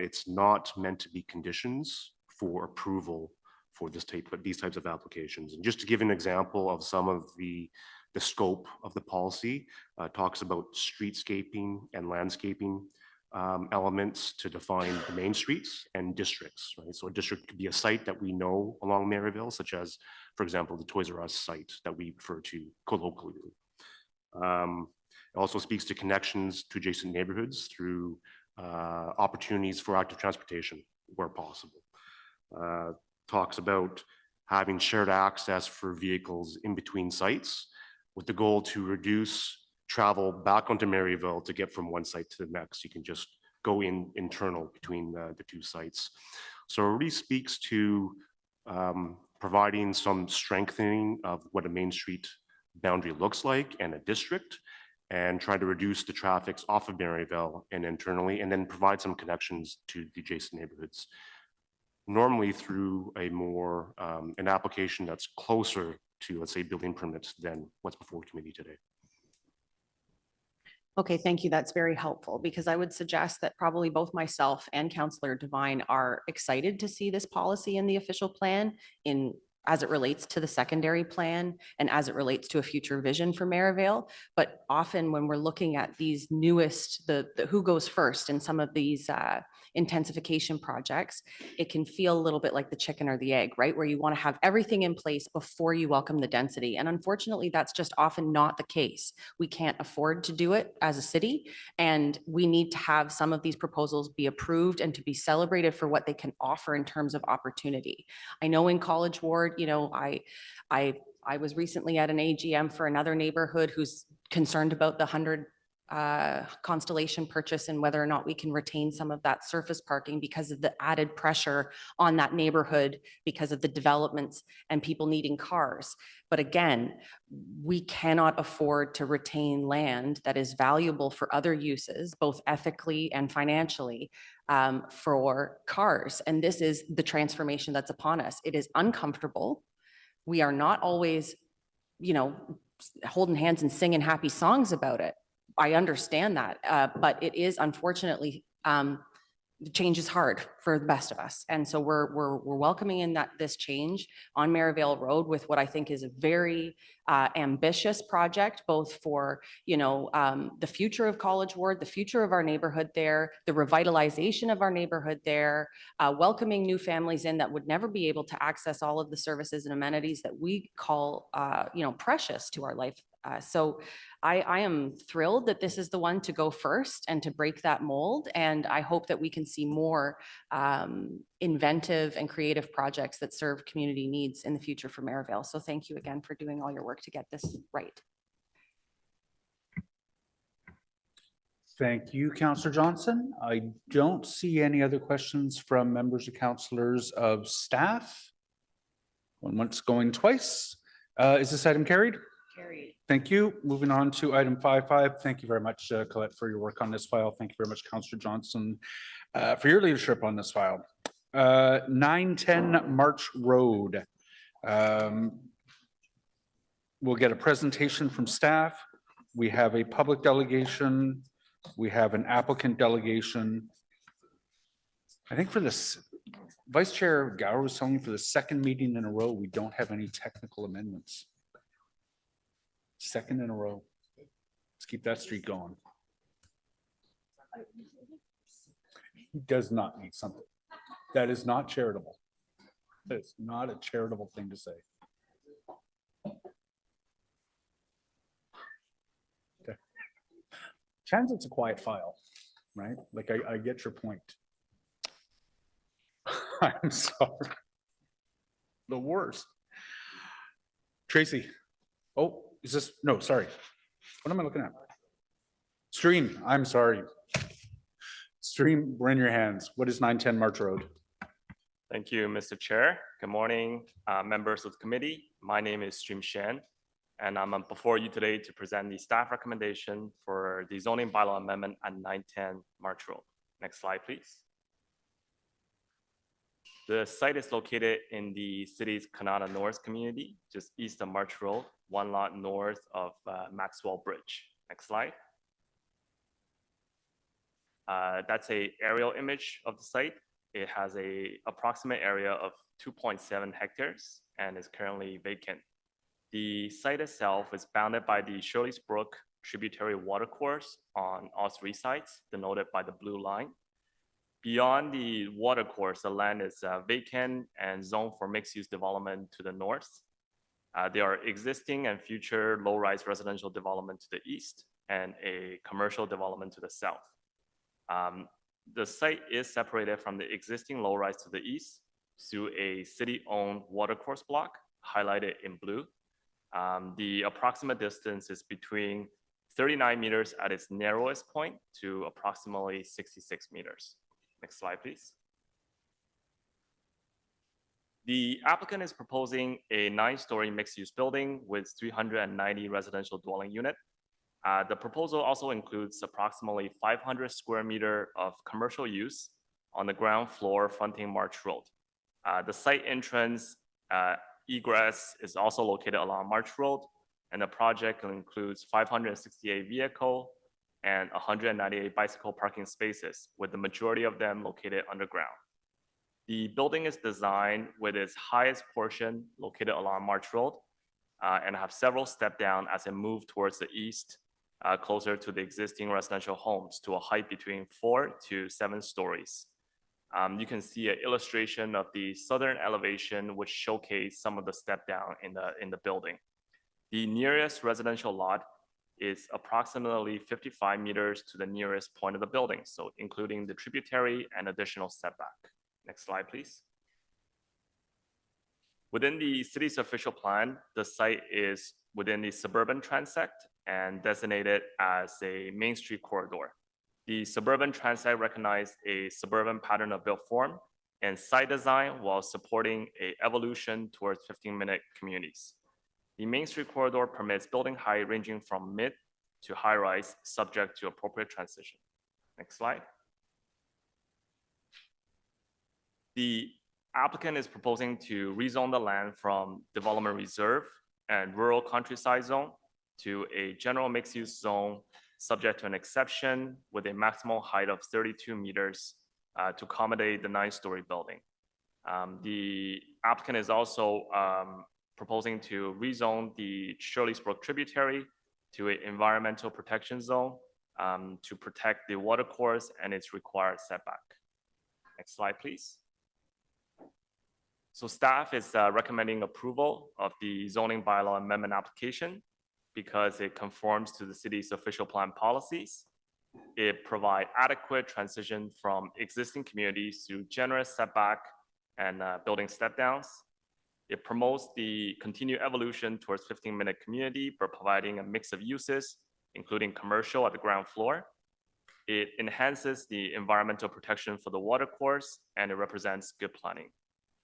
It's not meant to be conditions for approval for these types of applications. And just to give an example of some of the scope of the policy, talks about streetscaping and landscaping elements to define the main streets and districts, right? So a district could be a site that we know along Maryville, such as, for example, the Toys R Us site that we refer to colloquially. It also speaks to connections to adjacent neighborhoods through opportunities for active transportation where possible. Talks about having shared access for vehicles in between sites with the goal to reduce travel back onto Maryville to get from one site to the next. You can just go internal between the two sites. So it really speaks to providing some strengthening of what a main street boundary looks like and a district, and try to reduce the traffics off of Maryville and internally, and then provide some connections to the adjacent neighborhoods. Normally through a more, an application that's closer to, let's say, building permits than what's before committee today. Okay, thank you. That's very helpful, because I would suggest that probably both myself and Councillor Devine are excited to see this policy in the official plan as it relates to the secondary plan and as it relates to a future vision for Maryville. But often when we're looking at these newest, the who goes first in some of these intensification projects, it can feel a little bit like the chicken or the egg, right? Where you want to have everything in place before you welcome the density. And unfortunately, that's just often not the case. We can't afford to do it as a city, and we need to have some of these proposals be approved and to be celebrated for what they can offer in terms of opportunity. I know in College Ward, you know, I was recently at an AGM for another neighborhood who's concerned about the 100 Constellation purchase and whether or not we can retain some of that surface parking because of the added pressure on that neighborhood because of the developments and people needing cars. But again, we cannot afford to retain land that is valuable for other uses, both ethically and financially, for cars. And this is the transformation that's upon us. It is uncomfortable, We are not always, holding hands and singing happy songs about it. I understand that, but it is unfortunately, the change is hard for the best of us. And so we're welcoming in this change on Merivale Road with what I think is a very ambitious project, both for, the future of College Ward, the future of our neighborhood there, the revitalization of our neighborhood there, welcoming new families in that would never be able to access all of the services and amenities that we call, precious to our life. So I am thrilled that this is the one to go first and to break that mold. And I hope that we can see more inventive and creative projects that serve community needs in the future for Merivale. So thank you again for doing all your work to get this right. Thank you, Councillor Johnson. I don't see any other questions from members or councillors of staff. Going once, going twice. Is this item carried? Carried. Thank you. Moving on to item 5.5. Thank you very much, Colette, for your work on this file. Thank you very much, Councillor Johnson, for your leadership on this file. 910 March Road. We'll get a presentation from staff. We have a public delegation. We have an applicant delegation. I think for this, Vice Chair Gower was telling me for the second meeting in a row, we don't have any technical amendments. Second in a row. Let's keep that streak going. He does not need something. That is not charitable. That is not a charitable thing to say. Okay. Transit's a quiet file, right? Like I get your point. I'm sorry. The worst. Tracy. Oh. Is this, no, sorry. What am I looking at? Stream, I'm sorry. Stream, we're in your hands. What is 910 March Road? Thank you, Mr. Chair. Good morning, members of the committee. My name is Stream Shan, and I'm before you today to present the staff recommendation for the zoning bylaw amendment at 910 March Road. Next slide, please. The site is located in the city's Kanata North community, just east of March Road, one lot north of Maxwell Bridge. Next slide. That's an aerial image of the site. It has an approximate area of 2.7 hectares and is currently vacant. The site itself is bounded by the Shirley's Brook tributary watercourse on all three sides, denoted by the blue line. Beyond the watercourse, the land is vacant and zoned for mixed-use development to the north. There are existing and future low-rise residential development to the east and a commercial development to the south. The site is separated from the existing low-rise to the east through a city-owned watercourse block highlighted in blue. The approximate distance is between 39 meters at its narrowest point to approximately 66 meters. Next slide, please. The applicant is proposing a 9-story mixed-use building with 390 residential dwelling units. The proposal also includes approximately 500 square meters of commercial use on the ground floor fronting March Road. The site entrance egress is also located along March Road, and the project includes 568 vehicle and 198 bicycle parking spaces, with the majority of them located underground. The building is designed with its highest portion located along March Road and have several step down as it moves towards the east, closer to the existing residential homes to a height between 4 to 7 stories. You can see an illustration of the southern elevation, which showcase some of the step down in the building. The nearest residential lot is approximately 55 meters to the nearest point of the building, so including the tributary and additional setback. Next slide, please. Within the city's official plan, the site is within the suburban transect and designated as a Main Street corridor. The suburban transect recognized a suburban pattern of built form and site design while supporting an evolution towards 15-minute communities. The Main Street corridor permits building height ranging from mid to high rise, subject to appropriate transition. Next slide. The Applicant is proposing to rezone the land from development reserve and rural countryside zone to a general mixed-use zone subject to an exception with a maximum height of 32 meters to accommodate the 9-story building. The applicant is also proposing to rezone the Shirley's Brook tributary to an environmental protection zone to protect the water course and its required setback. Next slide, please. So staff is recommending approval of the zoning bylaw amendment application because it conforms to the city's official plan policies. It provides adequate transition from existing communities through generous setback and building step downs. It promotes the continued evolution towards 15-minute community by providing a mix of uses, including commercial at the ground floor. It enhances the environmental protection for the water course, and it represents good planning.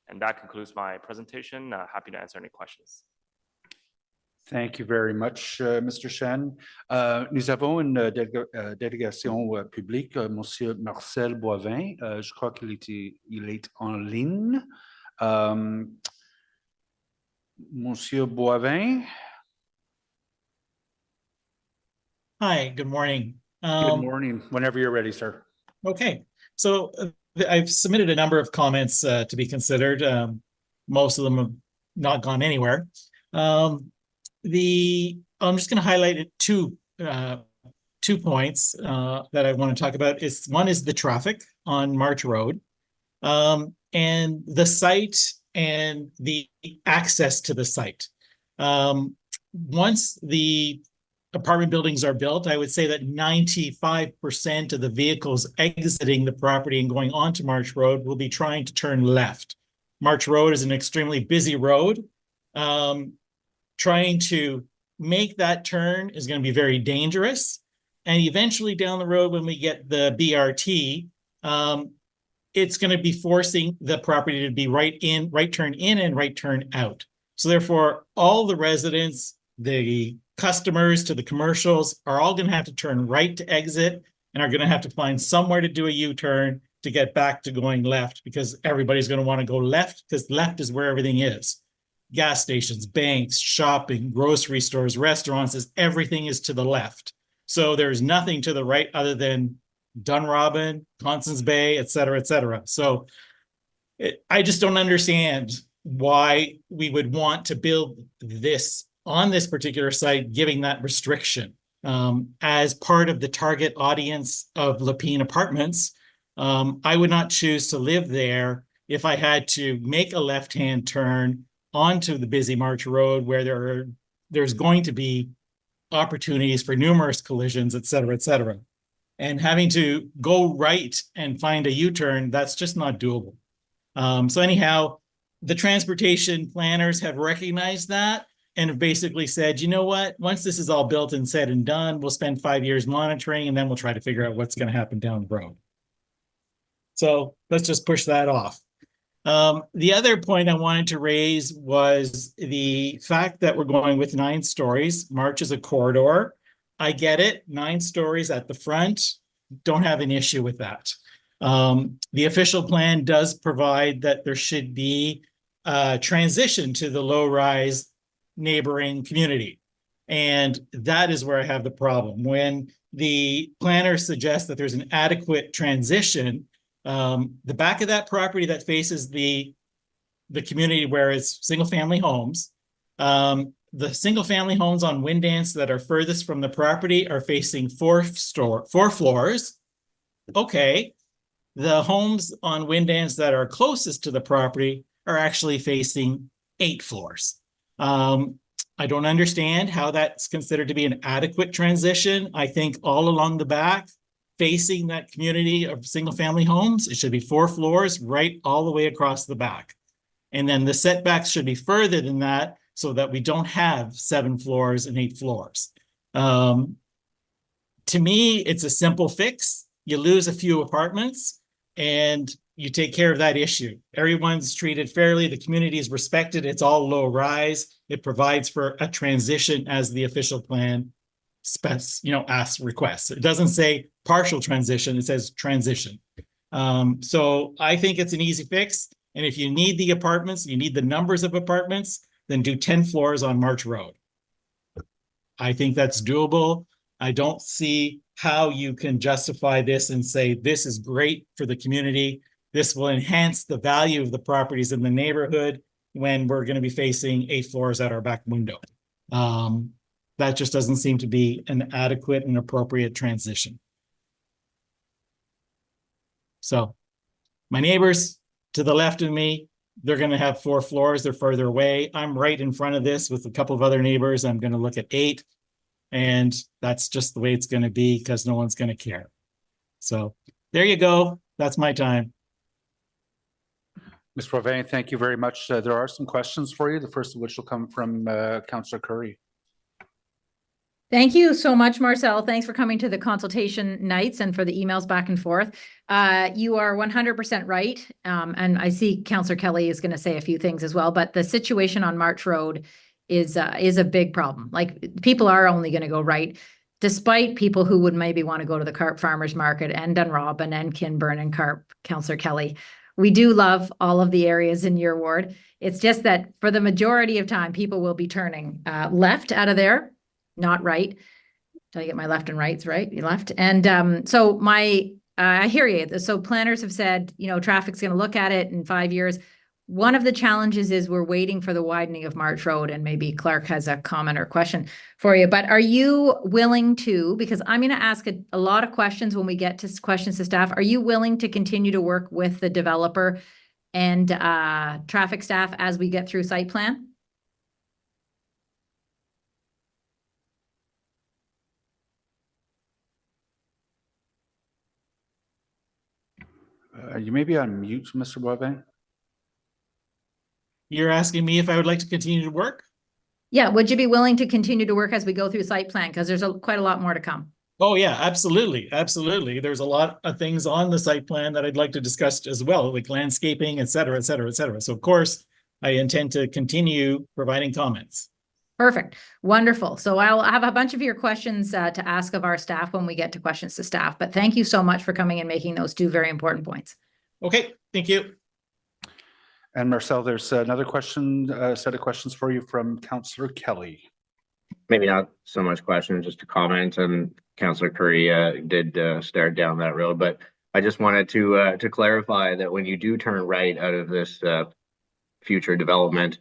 And that concludes my presentation. Happy to answer any questions. Thank you very much, Mr. Shen. Nous avons une délégation publique, Monsieur Marcel Boivin. Je crois qu'il est en ligne. Monsieur Boivin. Hi, good morning. Good morning. Whenever you're ready, sir. Okay, so I've submitted a number of comments to be considered. Most of them have not gone anywhere. I'm just going to highlight two points that I want to talk about. One is the traffic on March Road, and the site and the access to the site. Once the apartment buildings are built, I would say that 95% of the vehicles exiting the property and going onto March Road will be trying to turn left. March Road is an extremely busy road. Trying to make that turn is going to be very dangerous. And eventually down the road, when we get the BRT, it's going to be forcing the property to be right turn in and right turn out. So therefore, all the residents, the customers to the commercials are all going to have to turn right to exit and are going to have to find somewhere to do a U-turn to get back to going left, because everybody's going to want to go left because left is where everything is. Gas stations, banks, shopping, grocery stores, restaurants, everything is to the left. So there's nothing to the right other than Dunrobin, Constance Bay, et cetera, et cetera. So I just don't understand why we would want to build this on this particular site, giving that restriction. As part of the target audience of Lapine Apartments, I would not choose to live there if I had to make a left-hand turn onto the busy March Road where there's going to be opportunities for numerous collisions, et cetera, et cetera. And having to go right and find a U-turn, that's just not doable. So anyhow, the transportation planners have recognized that and have basically said, you know what, once this is all built and said and done, we'll spend 5 years monitoring and then we'll try to figure out what's going to happen down the road. So let's just push that off. The other point I wanted to raise was the fact that we're going with 9 stories. March is a corridor. I get it, 9 stories at the front, don't have an issue with that. The official plan does provide that there should be a transition to the low-rise neighboring community. And that is where I have the problem. When the planner suggests that there's an adequate transition, the back of that property that faces the community where it's single-family homes, the single-family homes on Windance that are furthest from the property are facing 4 floors. Okay, the homes on Windance that are closest to the property are actually facing 8 floors. I don't understand how that's considered to be an adequate transition. I think all along the back, facing that community of single-family homes, it should be 4 floors right all the way across the back. And then the setbacks should be further than that so that we don't have 7 floors and 8 floors. To me, it's a simple fix. You lose a few apartments and you take care of that issue. Everyone's treated fairly. The community is respected. It's all low rise. It provides for a transition as the official plan requests. It doesn't say partial transition. It says transition. So I think it's an easy fix. And if you need the apartments, you need the numbers of apartments, then do 10 floors on March Road. I think that's doable. I don't see how you can justify this and say, this is great for the community. This will enhance the value of the properties in the neighborhood when we're going to be facing 8 floors at our back window. That just doesn't seem to be an adequate and appropriate transition. So my neighbors to the left of me, they're going to have 4 floors. They're further away. I'm right in front of this with a couple of other neighbors. I'm going to look at 8. And that's just the way it's going to be because no one's going to care. So there you go. That's my time. Ms. Boivin, thank you very much. There are some questions for you, the first of which will come from Councillor Curry. Thank you so much, Marcel. Thanks for coming to the consultation nights and for the emails back and forth. You are 100% right. And I see Councillor Kelly is going to say a few things as well, but the situation on March Road is a big problem. Like, people are only going to go right, despite people who would maybe want to go to the Carp Farmers Market and Dunrobin and Kinburn and Carp. Councillor Kelly, we do love all of the areas in your ward. It's just that for the majority of time, people will be turning left out of there, not right. Did I get my left and rights right? You left. And so I hear you. So planners have said, you know, traffic's going to look at it in 5 years. One of the challenges is we're waiting for the widening of March Road, and maybe Clark has a comment or question for you. But are you willing to, because I'm going to ask a lot of questions when we get to questions to staff, are you willing to continue to work with the developer and traffic staff as we get through site plan? You may be on mute, Mr. Boivin. You're asking me if I would like to continue to work? Yeah, would you be willing to continue to work as we go through site plan? Because there's quite a lot more to come. Oh yeah, absolutely. Absolutely. There's a lot of things on the site plan that I'd like to discuss as well, like landscaping, et cetera, et cetera, et cetera. So of course, I intend to continue providing comments. Perfect. Wonderful. So I'll have a bunch of your questions to ask of our staff when we get to questions to staff. But thank you so much for coming and making those 2 very important points. Okay, thank you. And Marcel, there's another question, set of questions for you from Councillor Kelly. Maybe not so much question, just a comment. And Councillor Curry did start down that road, but I just wanted to clarify that when you do turn right out of this future development,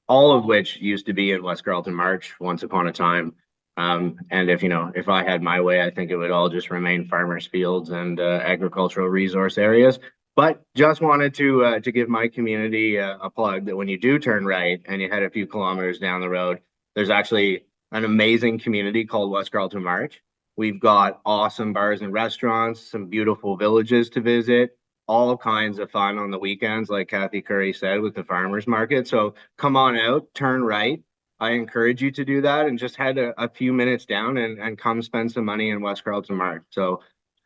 all of which used to be in West Carleton March once upon a time. And if I had my way, I think it would all just remain farmers' fields and agricultural resource areas. But just wanted to give my community a plug that when you do turn right and you head a few kilometers down the road, there's actually an amazing community called West Carleton March. We've got awesome bars and restaurants, some beautiful villages to visit, all kinds of fun on the weekends, like Kathy Curry said, with the farmers market. So come on out, turn right. I encourage you to do that and just head a few minutes down and come spend some money in West Carleton March. So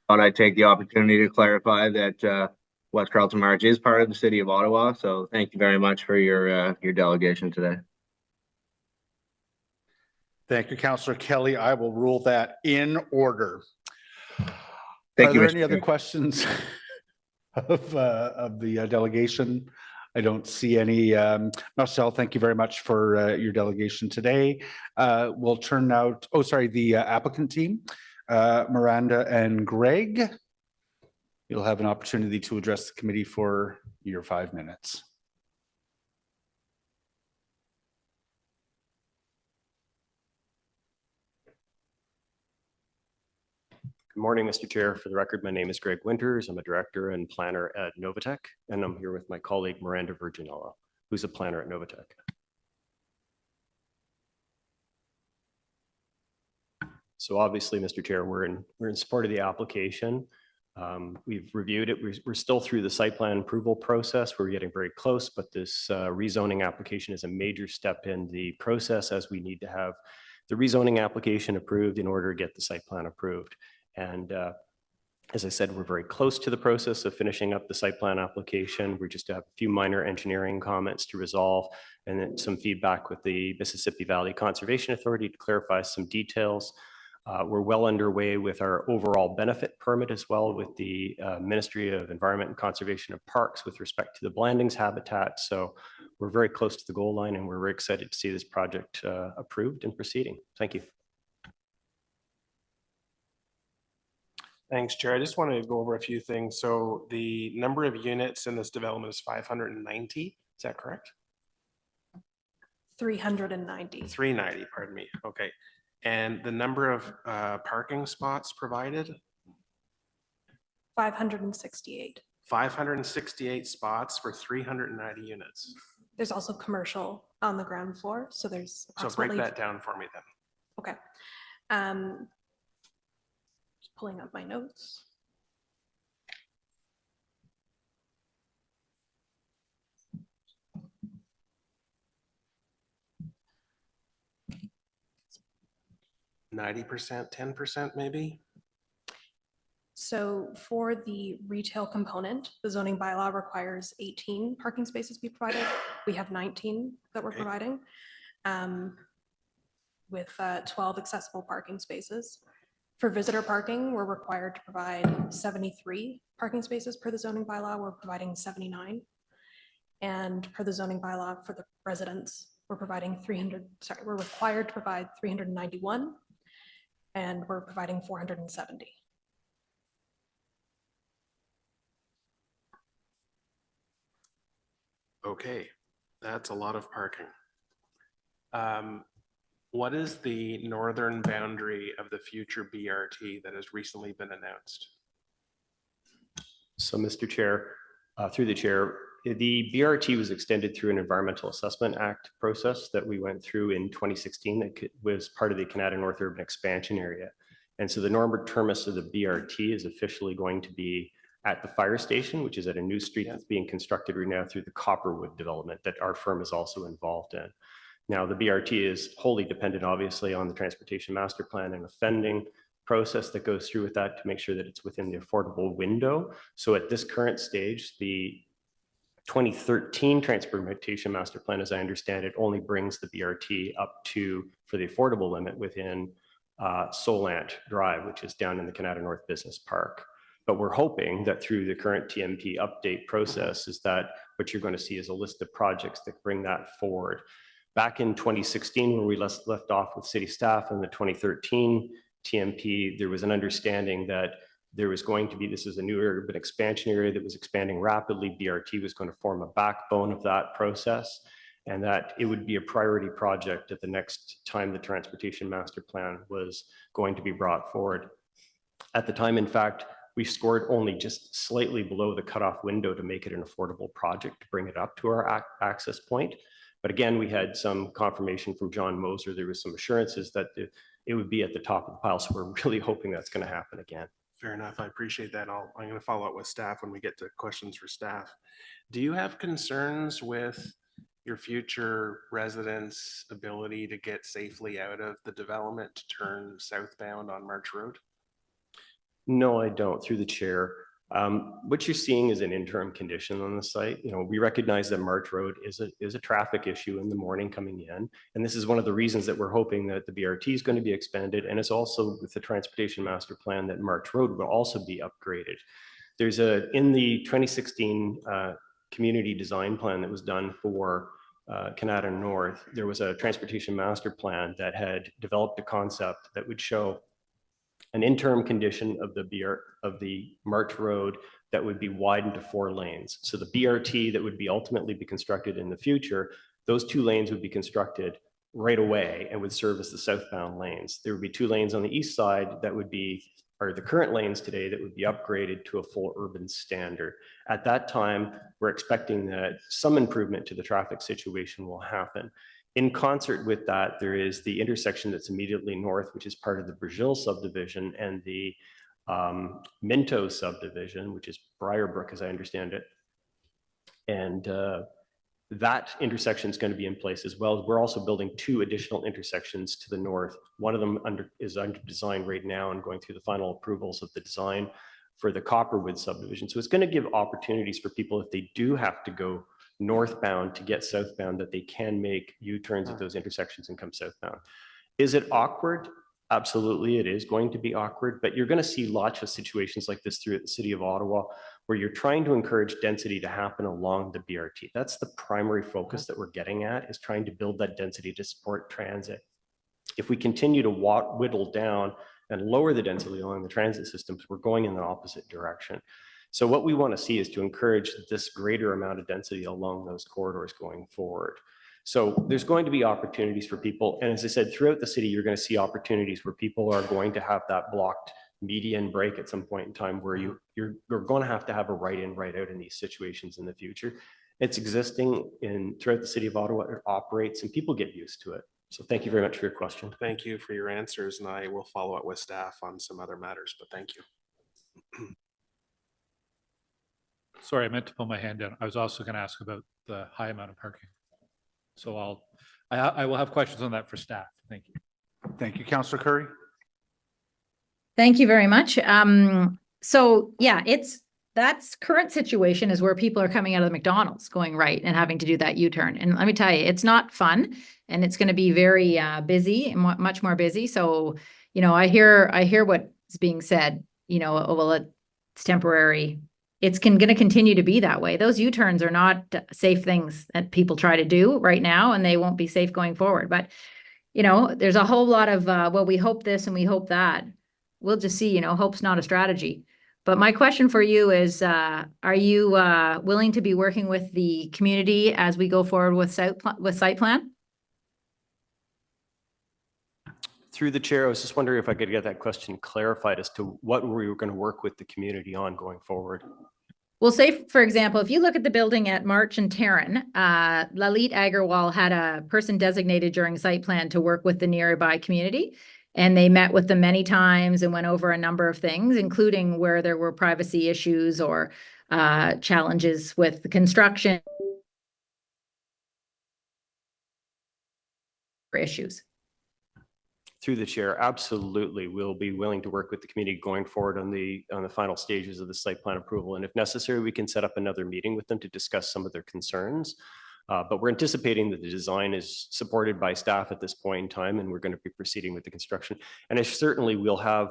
thought I'd take the opportunity to clarify that West Carleton March is part of the city of Ottawa. So thank you very much for your delegation today. Thank you, Councillor Kelly. I will rule that in order. Thank you. Are there any other questions of the delegation? I don't see any. Marcel, thank you very much for your delegation today. We'll turn now, the applicant team, Miranda and Greg. You'll have an opportunity to address the committee for your 5 minutes. Good morning, Mr. Chair. For the record, my name is Greg Winters. I'm a director and planner at Novatech, and I'm here with my colleague Miranda Virginella, who's a planner at Novatech. So obviously, Mr. Chair, we're in support of the application. We've reviewed it. We're still through the site plan approval process. We're getting very close, but this rezoning application is a major step in the process, as we need to have the rezoning application approved in order to get the site plan approved. And as I said, we're very close to the process of finishing up the site plan application. We just have a few minor engineering comments to resolve, and then some feedback with the Mississippi Valley Conservation Authority to clarify some details. We're well underway with our overall benefit permit as well with the Ministry of Environment and Conservation of Parks with respect to the Blandings habitat. So we're very close to the goal line, and we're very excited to see this project approved and proceeding. Thank you. Thanks, Chair. I just wanted to go over a few things. So the number of units in this development is 590. Is that correct? 390. 390, pardon me. Okay. And the number of parking spots provided? 568. 568 spots for 390 units. There's also commercial on the ground floor. So there's So break that down for me then. Okay. Just pulling up my notes. %, 10% maybe? So for the retail component, the zoning bylaw requires 18 parking spaces be provided. We have 19 that we're providing with 12 accessible parking spaces. For visitor parking, we're required to provide 73 parking spaces per the zoning bylaw. We're providing 79. And per the zoning bylaw for the residents, we're providing we're required to provide 391. And we're providing 470. Okay, that's a lot of parking. What is the northern boundary of the future BRT that has recently been announced? So, Mr. Chair, through the chair, the BRT was extended through an Environmental Assessment Act process that we went through in 2016 that was part of the Canada North Urban Expansion Area. And so the normal terminus of the BRT is officially going to be at the fire station, which is at a new street that's being constructed right now through the Copperwood development that our firm is also involved in. Now, the BRT is wholly dependent, obviously, on the Transportation Master Plan and the funding process that goes through with that to make sure that it's within the affordable window. So at this current stage, the 2013 Transportation Master Plan, as I understand it, only brings the BRT up to, for the affordable limit within Solant Drive, which is down in the Canada North Business Park. But we're hoping that through the current TMP update process is that what you're going to see is a list of projects that bring that forward. Back in 2016, where we left off with city staff in the 2013 TMP, there was an understanding that there was going to be, this is a new urban expansion area that was expanding rapidly. BRT was going to form a backbone of that process, and that it would be a priority project at the next time the Transportation Master Plan was going to be brought forward. At the time, in fact, we scored only just slightly below the cutoff window to make it an affordable project to bring it up to our access point. But again, we had some confirmation from John Moser. There was some assurances that it would be at the top of the pile. So we're really hoping that's going to happen again. Fair enough. I appreciate that. I'm going to follow up with staff when we get to questions for staff. Do you have concerns with your future residents' ability to get safely out of the development to turn southbound on March Road? No, I don't, through the chair. What you're seeing is an interim condition on the site. You know, we recognize that March Road is a traffic issue in the morning coming in. And this is one of the reasons that we're hoping that the BRT is going to be expanded. And it's also with the Transportation Master Plan that March Road will also be upgraded. There's in the 2016 community design plan that was done for Canada North, there was a Transportation Master Plan that had developed a concept that would show an interim condition of the March Road that would be widened to 4 lanes. So the BRT that would be ultimately be constructed in the future, those 2 lanes would be constructed right away and would serve as the southbound lanes. There would be 2 lanes on the east side that would be, or the current lanes today, that would be upgraded to a full urban standard. At that time, we're expecting that some improvement to the traffic situation will happen. In concert with that, there is the intersection that's immediately north, which is part of the Brazil subdivision, and the Minto subdivision, which is Briarbrook, as I understand it. And that intersection is going to be in place as well. We're also building 2 additional intersections to the north. One of them is under design right now and going through the final approvals of the design for the Copperwood subdivision. So it's going to give opportunities for people, if they do have to go northbound to get southbound, that they can make U-turns at those intersections and come southbound. Is it awkward? Absolutely, it is going to be awkward, but you're going to see lots of situations like this throughout the city of Ottawa where you're trying to encourage density to happen along the BRT. That's the primary focus that we're getting at, is trying to build that density to support transit. If we continue to whittle down and lower the density along the transit systems, we're going in the opposite direction. So what we want to see is to encourage this greater amount of density along those corridors going forward. So there's going to be opportunities for people. And as I said, throughout the city, you're going to see opportunities where people are going to have that blocked median break at some point in time where you're going to have a right in, right out in these situations in the future. It's existing throughout the city of Ottawa. It operates and people get used to it. So thank you very much for your question. Thank you for your answers, and I will follow up with staff on some other matters, but thank you. Sorry, I meant to pull my hand down. I was also going to ask about the high amount of parking. So I will have questions on that for staff. Thank you. Thank you, Councillor Curry. Thank you very much. So yeah, that's current situation is where people are coming out of the McDonald's going right and having to do that U-turn. And let me tell you, it's not fun, and it's going to be very busy and much more busy. So, you know, I hear what's being said, you know, oh, well, it's temporary. It's going to continue to be that way. Those U-turns are not safe things that people try to do right now, and they won't be safe going forward. But, you know, there's a whole lot of, well, we hope this and we hope that. We'll just see, you know, hope's not a strategy. But my question for you is, are you willing to be working with the community as we go forward with site plan? Through the chair, I was just wondering if I could get that question clarified as to what we were going to work with the community on going forward. Well, say, for example, if you look at the building at March and Tarrant, Lalit Agarwal had a person designated during site plan to work with the nearby community. And they met with them many times and went over a number of things, including where there were privacy issues or challenges with the construction issues. Through the chair, absolutely, we'll be willing to work with the community going forward on the final stages of the site plan approval. And if necessary, we can set up another meeting with them to discuss some of their concerns. But we're anticipating that the design is supported by staff at this point in time, and we're going to be proceeding with the construction. And certainly we'll have,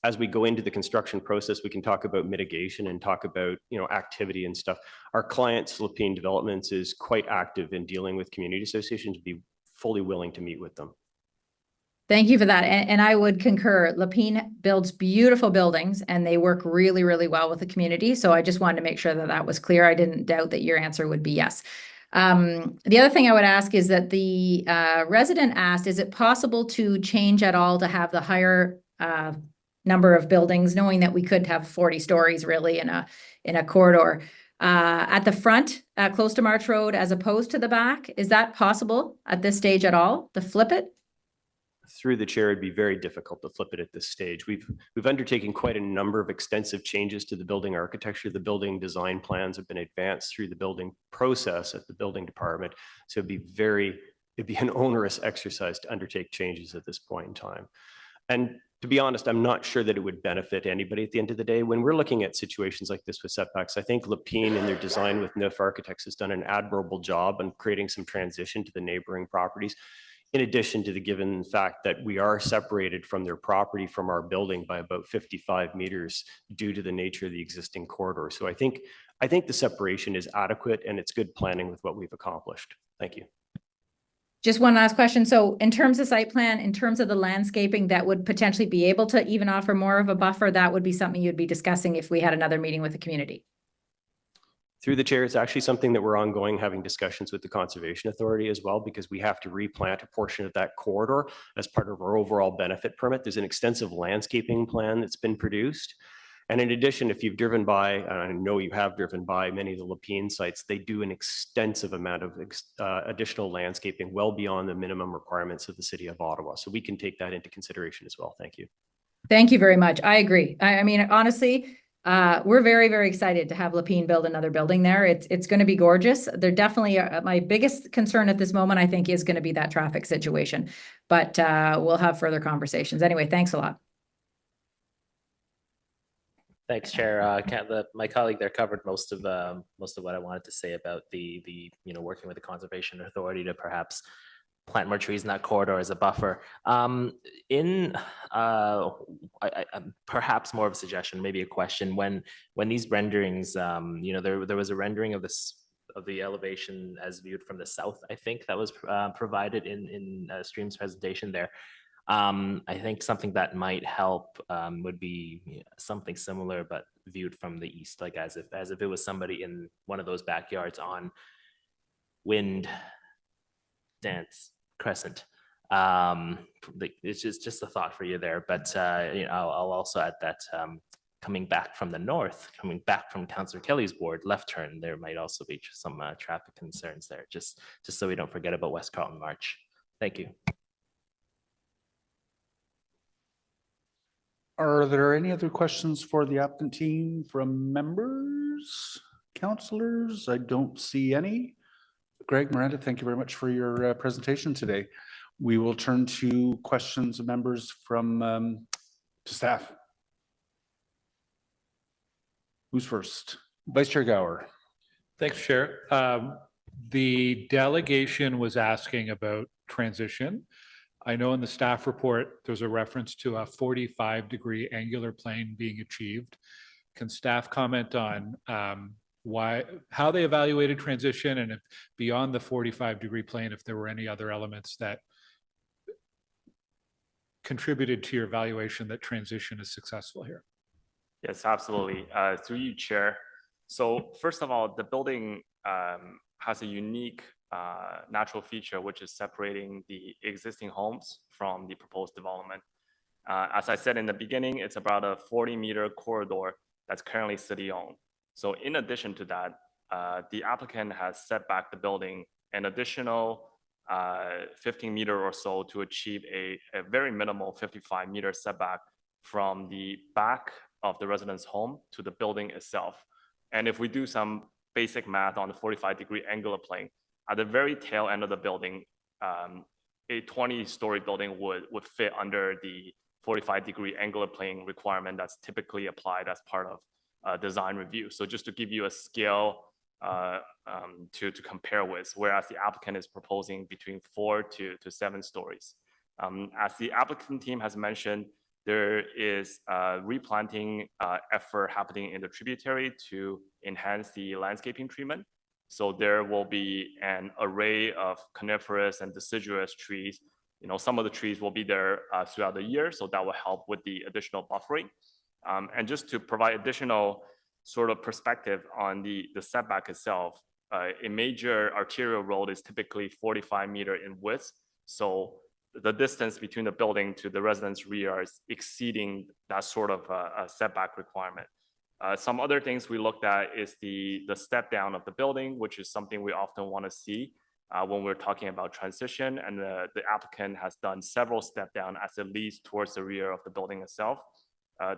as we go into the construction process, we can talk about mitigation and talk about, you know, activity and stuff. Our client, Lapine Developments, is quite active in dealing with community associations, be fully willing to meet with them. Thank you for that. And I would concur. Lapine builds beautiful buildings and they work really, really well with the community. So I just wanted to make sure that that was clear. I didn't doubt that your answer would be yes. The other thing I would ask is that the resident asked, is it possible to change at all to have the higher number of buildings, knowing that we could have 40 stories really in a corridor at the front, close to March Road, as opposed to the back? Is that possible at this stage at all to flip it? Through the chair, it'd be very difficult to flip it at this stage. We've undertaken quite a number of extensive changes to the building architecture. The building design plans have been advanced through the building process at the building department. So it'd be an onerous exercise to undertake changes at this point in time. And to be honest, I'm not sure that it would benefit anybody at the end of the day. When we're looking at situations like this with setbacks, I think Lapine and their design with NIF Architects has done an admirable job on creating some transition to the neighboring properties. In addition to the given fact that we are separated from their property from our building by about 55 meters due to the nature of the existing corridor. So I think the separation is adequate and it's good planning with what we've accomplished. Thank you. Just one last question. So in terms of site plan, in terms of the landscaping that would potentially be able to even offer more of a buffer, that would be something you'd be discussing if we had another meeting with the community. Through the chair, it's actually something that we're ongoing having discussions with the Conservation Authority as well, because we have to replant a portion of that corridor as part of our overall benefit permit. There's an extensive landscaping plan that's been produced. And in addition, if you've driven by, and I know you have driven by many of the Lapine sites, they do an extensive amount of additional landscaping well beyond the minimum requirements of the city of Ottawa. So we can take that into consideration as well. Thank you. Thank you very much. I agree. I mean, honestly, we're very, very excited to have Lapine build another building there. It's going to be gorgeous. They're definitely my biggest concern at this moment, I think, is going to be that traffic situation. But we'll have further conversations. Anyway, thanks a lot. Thanks, Chair. My colleague there covered most of what I wanted to say about the working with the Conservation Authority to perhaps plant more trees in that corridor as a buffer. Perhaps more of a suggestion, maybe a question, when these renderings, there was a rendering of the elevation as viewed from the south, I think that was provided in Stream's presentation there. I think something that might help would be something similar, but viewed from the east, like as if it was somebody in one of those backyards on Wind Dance Crescent. It's just a thought for you there, but I'll also add that coming back from the north, coming back from Councillor Kelly's ward, left turn, there might also be some traffic concerns there, just so we don't forget about West Carlton March. Thank you. Are there any other questions for the applicant team from members, councillors? I don't see any. Greg, Miranda, thank you very much for your presentation today. We will turn to questions of members from staff. Who's first? Vice Chair Gower. Thanks, Chair. The delegation was asking about transition. I know in the staff report, there's a reference to a 45-degree angular plane being achieved. Can staff comment on how they evaluated transition, and if beyond the 45-degree plane, if there were any other elements that contributed to your evaluation that transition is successful here? Yes, absolutely. Through you, Chair. So first of all, the building has a unique natural feature, which is separating the existing homes from the proposed development. As I said in the beginning, it's about a 40-meter corridor that's currently city-owned. So in addition to that, the applicant has set back the building an additional 15-meter or so to achieve a very minimal 55-meter setback from the back of the resident's home to the building itself. And if we do some basic math on the 45-degree angular plane, at the very tail end of the building, a 20-story building would fit under the 45-degree angular plane requirement that's typically applied as part of design review. So just to give you a scale to compare with, whereas the applicant is proposing between 4 to 7 stories. As the applicant team has mentioned, there is a replanting effort happening in the tributary to enhance the landscaping treatment. So there will be an array of coniferous and deciduous trees. Some of the trees will be there throughout the year, so that will help with the additional buffering. And just to provide additional sort of perspective on the setback itself, a major arterial road is typically 45 meters in width. So the distance between the building to the residence rear is exceeding that sort of a setback requirement. Some other things we looked at is the step down of the building, which is something we often want to see when we're talking about transition. And the applicant has done several step down as it leads towards the rear of the building itself.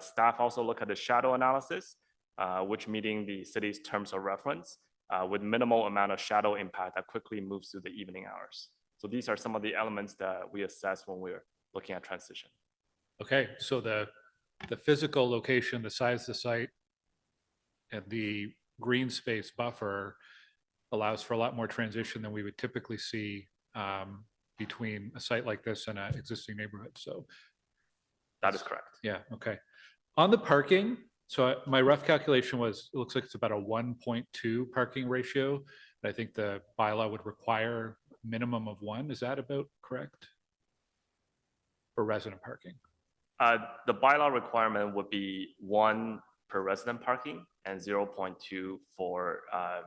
Staff also look at the shadow analysis, which meeting the city's terms of reference with minimal amount of shadow impact that quickly moves through the evening hours. So these are some of the elements that we assess when we're looking at transition. Okay, so the physical location, the size of the site, and the green space buffer allows for a lot more transition than we would typically see between a site like this and an existing neighborhood. So that is correct. Yeah, okay. On the parking, so my rough calculation was, it looks like it's about a 1.2 parking ratio. I think the bylaw would require minimum of 1. Is that about correct? For resident parking? The bylaw requirement would be 1 per resident parking and 0.2 for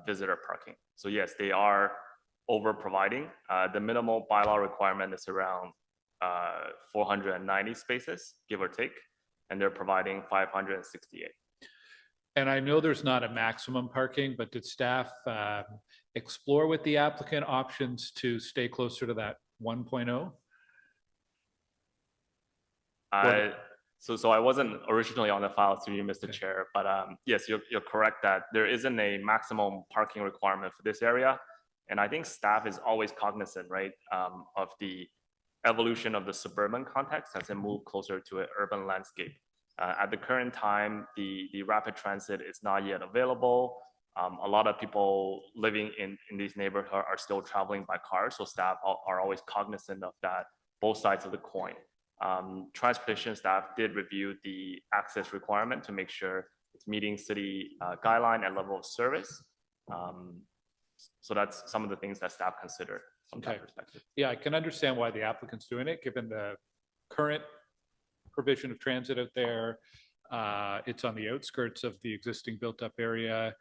visitor parking. So yes, they are over providing. The minimal bylaw requirement is around 490 spaces, give or take, and they're providing 568. And I know there's not a maximum parking, but did staff explore with the applicant options to stay closer to that 1.0? So I wasn't originally on the file through you, Mr. Chair, but yes, you're correct that there isn't a maximum parking requirement for this area. And I think staff is always cognizant, right, of the evolution of the suburban context as it moves closer to an urban landscape. At the current time, the rapid transit is not yet available. A lot of people living in these neighborhoods are still traveling by car, so staff are always cognizant of that, both sides of the coin. Transportation staff did review the access requirement to make sure it's meeting city guideline and level of service. So that's some of the things that staff consider from that perspective. Yeah, I can understand why the applicant's doing it, given the current provision of transit out there. It's on the outskirts of the existing built-up area.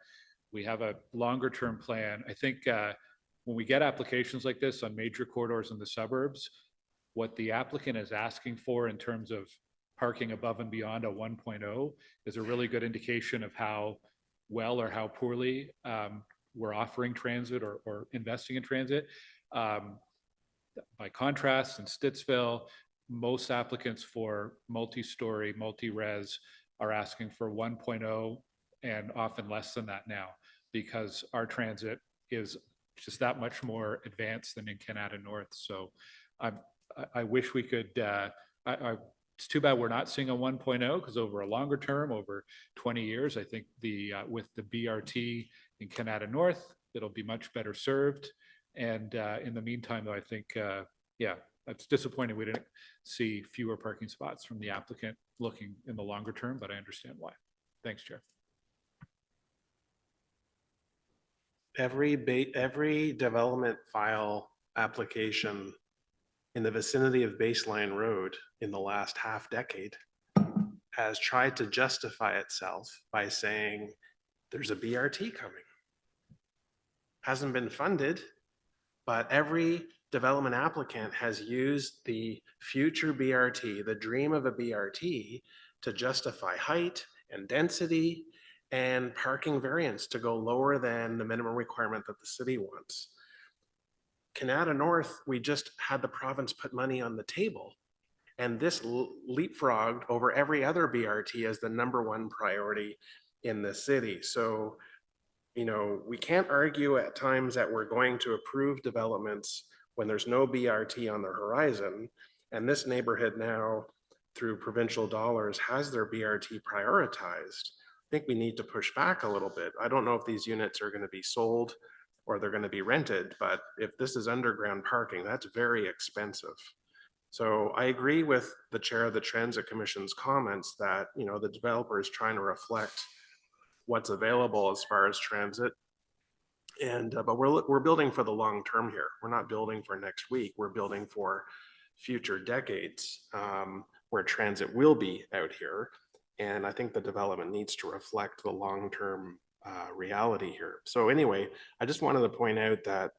We have a longer-term plan. I think when we get applications like this on major corridors in the suburbs, what the applicant is asking for in terms of parking above and beyond a 1.0 is a really good indication of how well or how poorly we're offering transit or investing in transit. By contrast, in Stittsville, most applicants for multi-story, multi-res are asking for 1.0 and often less than that now, because our transit is just that much more advanced than in Canada North. So I wish we could, it's too bad we're not seeing a 1.0, because over a longer term, over 20 years, I think with the BRT in Canada North, it'll be much better served. And in the meantime, though, I think, yeah, it's disappointing we didn't see fewer parking spots from the applicant looking in the longer term, but I understand why. Thanks, Chair. Every development file application in the vicinity of Baseline Road in the last half decade has tried to justify itself by saying there's a BRT coming. Hasn't been funded, but every development applicant has used the future BRT, the dream of a BRT, to justify height and density and parking variance to go lower than the minimum requirement that the city wants. Canada North, we just had the province put money on the table, and this leapfrogged over every other BRT as the #1 priority in the city. So, you know, we can't argue at times that we're going to approve developments when there's no BRT on the horizon. And this neighborhood now, through provincial dollars, has their BRT prioritized. I think we need to push back a little bit. I don't know if these units are going to be sold or they're going to be rented, but if this is underground parking, that's very expensive. So I agree with the chair of the Transit Commission's comments that, you know, the developer is trying to reflect what's available as far as transit. And but we're building for the long term here. We're not building for next week. We're building for future decades where transit will be out here. And I think the development needs to reflect the long-term reality here. So anyway, I just wanted to point out that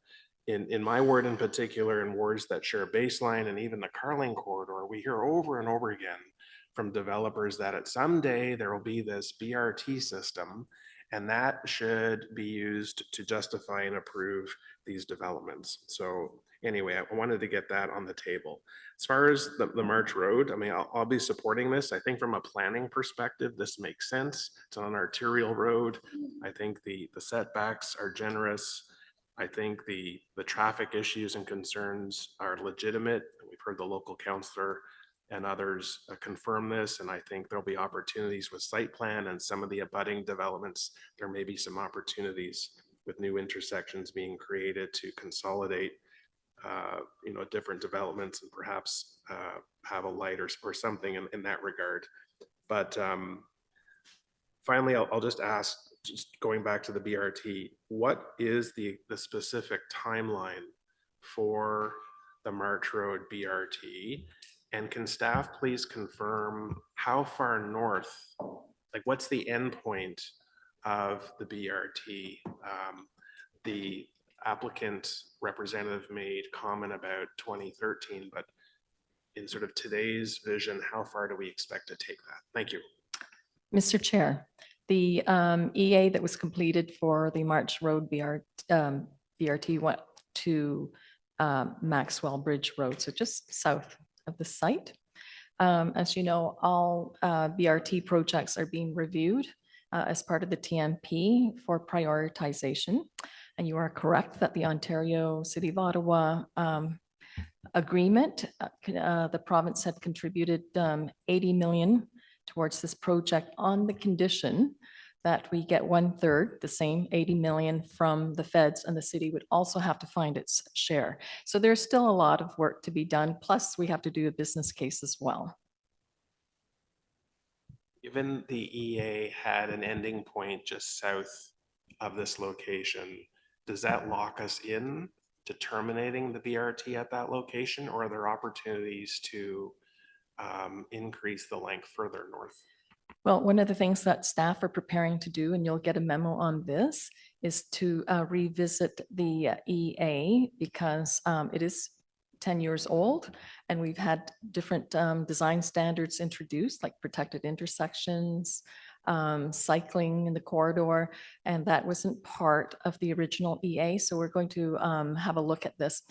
in my ward in particular, in wards that share Baseline and even the Carling corridor, we hear over and over again from developers that at someday there will be this BRT system, and that should be used to justify and approve these developments. So anyway, I wanted to get that on the table. As far as the March Road, I mean, I'll be supporting this. I think from a planning perspective, this makes sense. It's on an arterial road. I think the setbacks are generous. I think the traffic issues and concerns are legitimate. We've heard the local councillor and others confirm this, and I think there'll be opportunities with site plan and some of the abutting developments. There may be some opportunities with new intersections being created to consolidate you know, different developments and perhaps have a light or something in that regard. But finally, I'll just ask, just going back to the BRT, what is the specific timeline for the March Road BRT? And can staff please confirm how far north, like what's the end point of the BRT? The applicant representative made comment about 2013, but in sort of today's vision, how far do we expect to take that? Thank you. Mr. Chair, the EA that was completed for the March Road BRT went to Maxwell Bridge Road, so just south of the site. As you know, all BRT projects are being reviewed as part of the TMP for prioritization. And you are correct that the Ontario City of Ottawa agreement, the province had contributed 80 million towards this project on the condition that we get 1/3, the same 80 million from the feds, and the city would also have to find its share. So there's still a lot of work to be done. Plus, we have to do a business case as well. Given the EA had an ending point just south of this location, does that lock us in to terminating the BRT at that location, or are there opportunities to increase the length further north? Well, one of the things that staff are preparing to do, and you'll get a memo on this, is to revisit the EA because it is 10 years old and we've had different design standards introduced, like protected intersections, cycling in the corridor, and that wasn't part of the original EA. So we're going to have a look at this.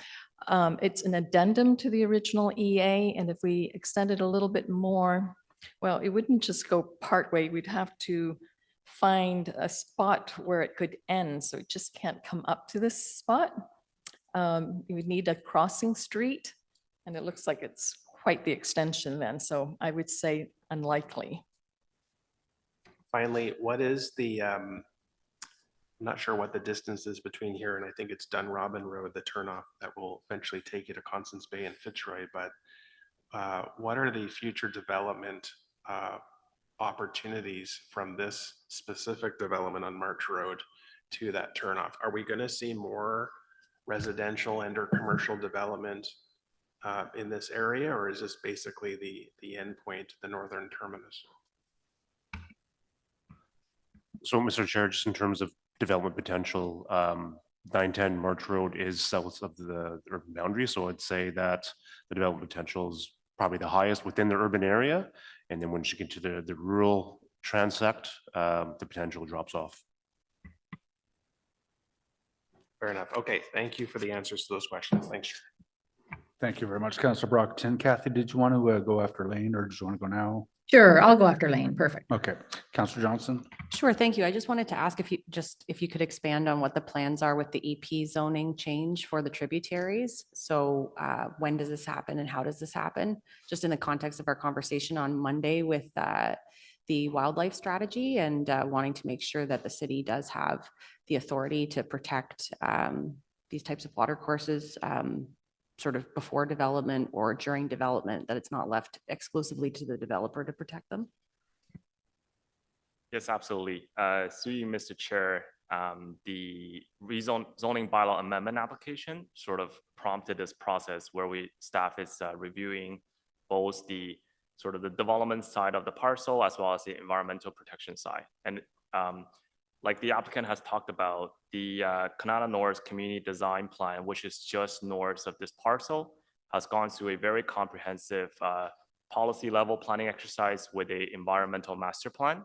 It's an addendum to the original EA, and if we extend it a little bit more, well, it wouldn't just go partway. We'd have to find a spot where it could end. So it just can't come up to this spot. You would need a crossing street, and it looks like it's quite the extension then. So I would say unlikely. Finally, what is the, I'm not sure what the distance is between here and I think it's Dunrobin Road, the turnoff that will eventually take you to Constance Bay and Fitzroy, but what are the future development opportunities from this specific development on March Road to that turnoff? Are we going to see more residential and or commercial development in this area, or is this basically the end point, the northern terminus? So, Mr. Chair, just in terms of development potential, 910 March Road is south of the urban boundary. So I'd say that the development potential is probably the highest within the urban area. And then once you get to the rural transect, the potential drops off. Fair enough. Okay, thank you for the answers to those questions. Thanks. Thank you very much, Councillor Brockton. Kathy, did you want to go after Lane, or did you want to go now? Sure, I'll go after Lane. Perfect. Okay, Councillor Johnson. Sure, thank you. I just wanted to ask if you could expand on what the plans are with the EP zoning change for the tributaries. So when does this happen and how does this happen? Just in the context of our conversation on Monday with the wildlife strategy and wanting to make sure that the city does have the authority to protect these types of water courses sort of before development or during development, that it's not left exclusively to the developer to protect them? Yes, absolutely. Through you, Mr. Chair, the zoning bylaw amendment application sort of prompted this process where staff is reviewing both the sort of the development side of the parcel as well as the environmental protection side. And like the applicant has talked about, the Kanata North Community Design Plan, which is just north of this parcel, has gone through a very comprehensive policy level planning exercise with an environmental master plan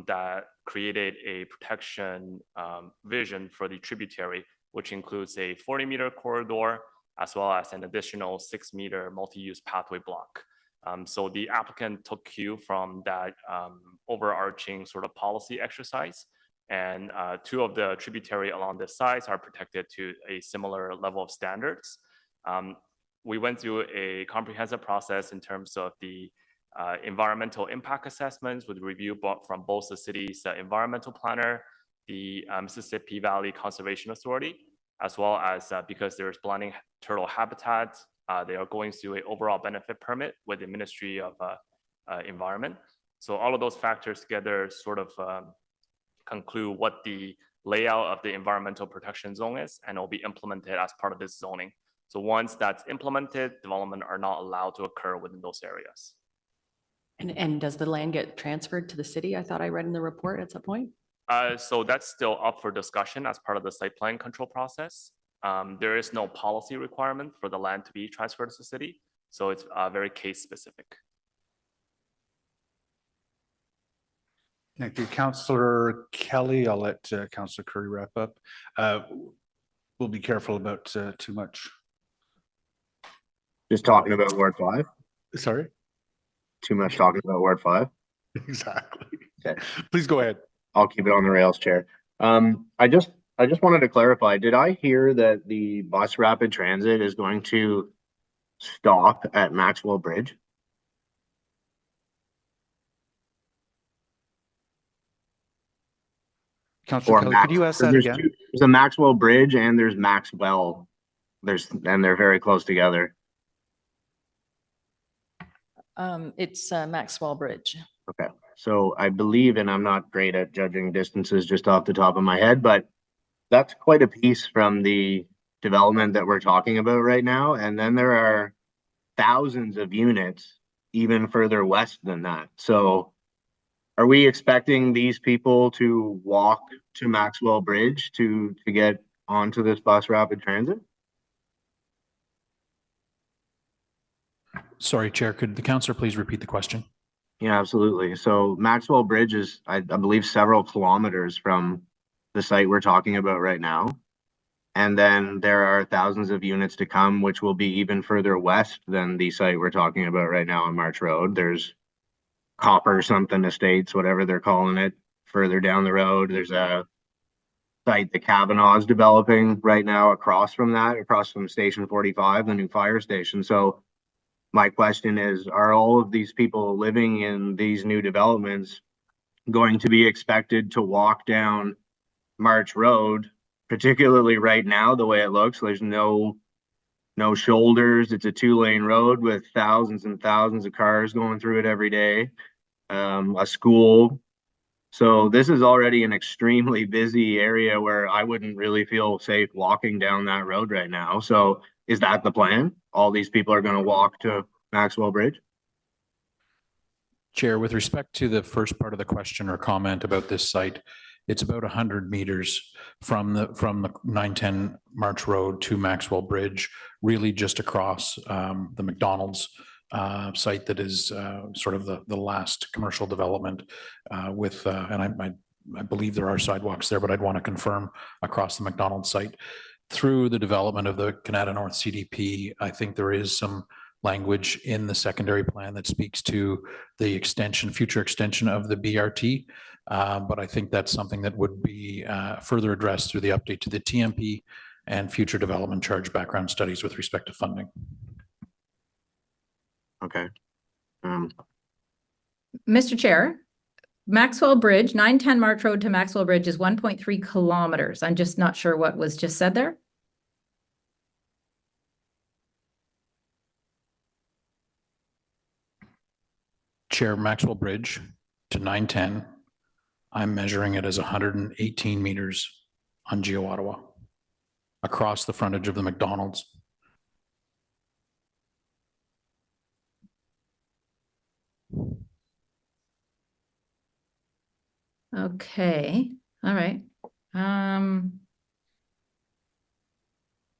that created a protection vision for the tributary, which includes a 40-meter corridor as well as an additional 6-meter multi-use pathway block. So the applicant took cue from that overarching sort of policy exercise, and 2 of the tributary along the sides are protected to a similar level of standards. We went through a comprehensive process in terms of the environmental impact assessments with review from both the city's environmental planner, the Mississippi Valley Conservation Authority, as well as because there's blending turtle habitats, they are going through an overall benefit permit with the Ministry of Environment. So all of those factors together sort of conclude what the layout of the environmental protection zone is, and it will be implemented as part of this zoning. So once that's implemented, development are not allowed to occur within those areas. And does the land get transferred to the city? I thought I read in the report at some point. So that's still up for discussion as part of the site plan control process. There is no policy requirement for the land to be transferred to the city, so it's very case specific. Thank you, Councillor Kelly. I'll let Councillor Curry wrap up. We'll be careful about too much. Just talking about Ward 5? Sorry? Too much talking about Ward 5? Exactly. Okay. Please go ahead. I'll keep it on the rails, Chair. I just wanted to clarify, did I hear that the bus rapid transit is going to stop at Maxwell Bridge? Councillor Or Kelly, Max, could you ask 'cause that there's again? there's a Maxwell Bridge and there's Maxwell. And they're very close together. It's Maxwell Bridge. Okay, so I believe, and I'm not great at judging distances just off the top of my head, but that's quite a piece from the development that we're talking about right now. And then there are thousands of units even further west than that. So are we expecting these people to walk to Maxwell Bridge to get onto this bus rapid transit? Sorry, Chair, could the councillor please repeat the question? Yeah, absolutely. So Maxwell Bridge is, I believe, several kilometers from the site we're talking about right now. And then there are thousands of units to come, which will be even further west than the site we're talking about right now on March Road. There's Copper something Estates, whatever they're calling it, further down the road. There's a site that Kavanaugh's developing right now across from that, across from Station 45, the new fire station. So my question is, are all of these people living in these new developments going to be expected to walk down March Road, particularly right now, the way it looks? There's no shoulders. It's a 2-lane road with thousands and thousands of cars going through it every day. A school. So this is already an extremely busy area where I wouldn't really feel safe walking down that road right now. So is that the plan? All these people are going to walk to Maxwell Bridge? Chair, with respect to the first part of the question or comment about this site, it's about 100 meters from the 910 March Road to Maxwell Bridge, really just across the McDonald's site that is sort of the last commercial development with, and I believe there are sidewalks there, but I'd want to confirm across the McDonald's site. Through the development of the Canada North CDP, I think there is some language in the secondary plan that speaks to the extension, future extension of the BRT. But I think that's something that would be further addressed through the update to the TMP and future development charge background studies with respect to funding. Okay. Mr. Chair, Maxwell Bridge, 910 March Road to Maxwell Bridge is 1.3 kilometers. I'm just not sure what was just said there. Chair, Maxwell Bridge to 910, I'm measuring it as 118 meters on Geo-Ottawa across the frontage of the McDonald's. Okay, all right.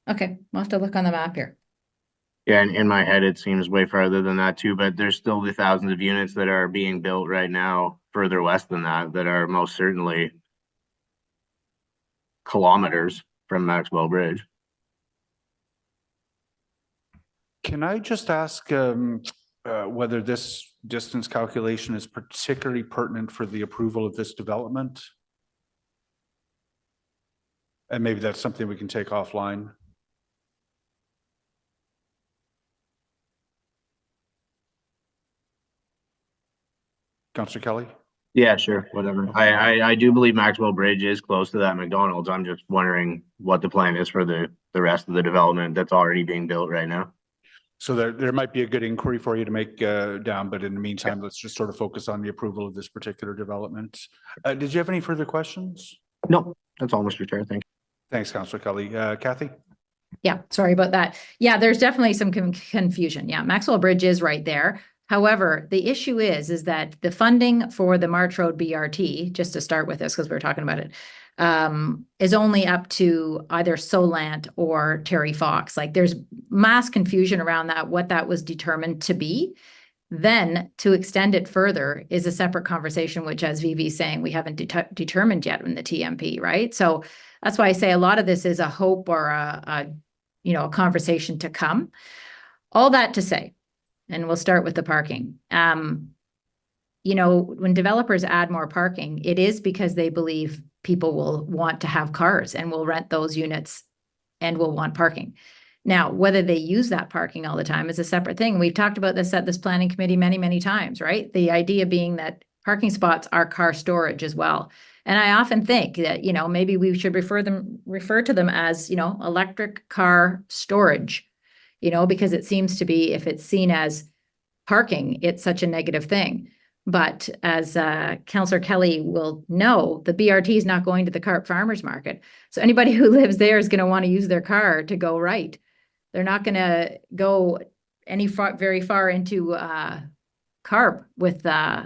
Okay, I'll have to look on the map here. Yeah, in my head, it seems way farther than that too, but there's still the thousands of units that are being built right now further west than that, that are most certainly kilometers from Maxwell Bridge. Can I just ask whether this distance calculation is particularly pertinent for the approval of this development? And maybe that's something we can take offline. Councillor Kelly? Yeah, sure, whatever. I do believe Maxwell Bridge is close to that McDonald's. I'm just wondering what the plan is for the rest of the development that's already being built right now. So there might be a good inquiry for you to make down, but in the meantime, let's just sort of focus on the approval of this particular development. Did you have any further questions? No, that's all, Mr. Chair. Thank you. Thanks, Councillor Kelly. Kathy? Yeah, sorry about that. Yeah, there's definitely some confusion. Yeah, Maxwell Bridge is right there. However, the issue is that the funding for the March Road BRT, just to start with this, because we were talking about it, is only up to either Solant or Terry Fox. Like there's mass confusion around that, what that was determined to be. Then to extend it further is a separate conversation, which as Vivi's saying, we haven't determined yet in the TMP, right? So that's why I say a lot of this is a hope or a conversation to come. All that to say, and we'll start with the parking. When developers add more parking, it is because they believe people will want to have cars and will rent those units and will want parking. Now, whether they use that parking all the time is a separate thing. We've talked about this at this planning committee many, many times, right? The idea being that parking spots are car storage as well. And I often think that, you know, maybe we should refer to them as, you know, electric car storage, you know, because it seems to be, if it's seen as parking, it's such a negative thing. But as Councillor Kelly will know, the BRT is not going to the Carp Farmers Market. So anybody who lives there is going to want to use their car to go right. They're not going to go very far into Carp with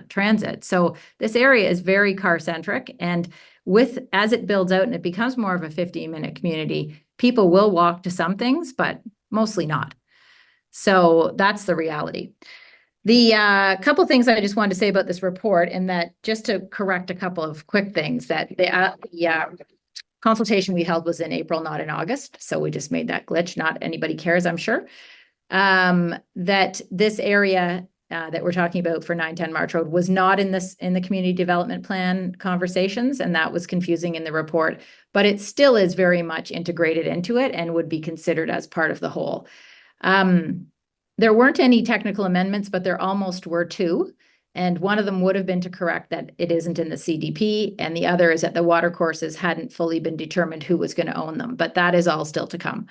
transit. So this area is very car centric, and as it builds out and it becomes more of a 15-minute community, people will walk to some things, but mostly not. So that's the reality. The couple things I just wanted to say about this report, and that just to correct a couple of quick things, that the consultation we held was in April, not in August. So we just made that glitch. Not anybody cares, I'm sure. That this area that we're talking about for 910 March Road was not in the community development plan conversations, and that was confusing in the report, but it still is very much integrated into it and would be considered as part of the whole. There weren't any technical amendments, but there almost were two. And one of them would have been to correct that it isn't in the CDP. And the other is that the water courses hadn't fully been determined who was going to own them, but that is all still to come.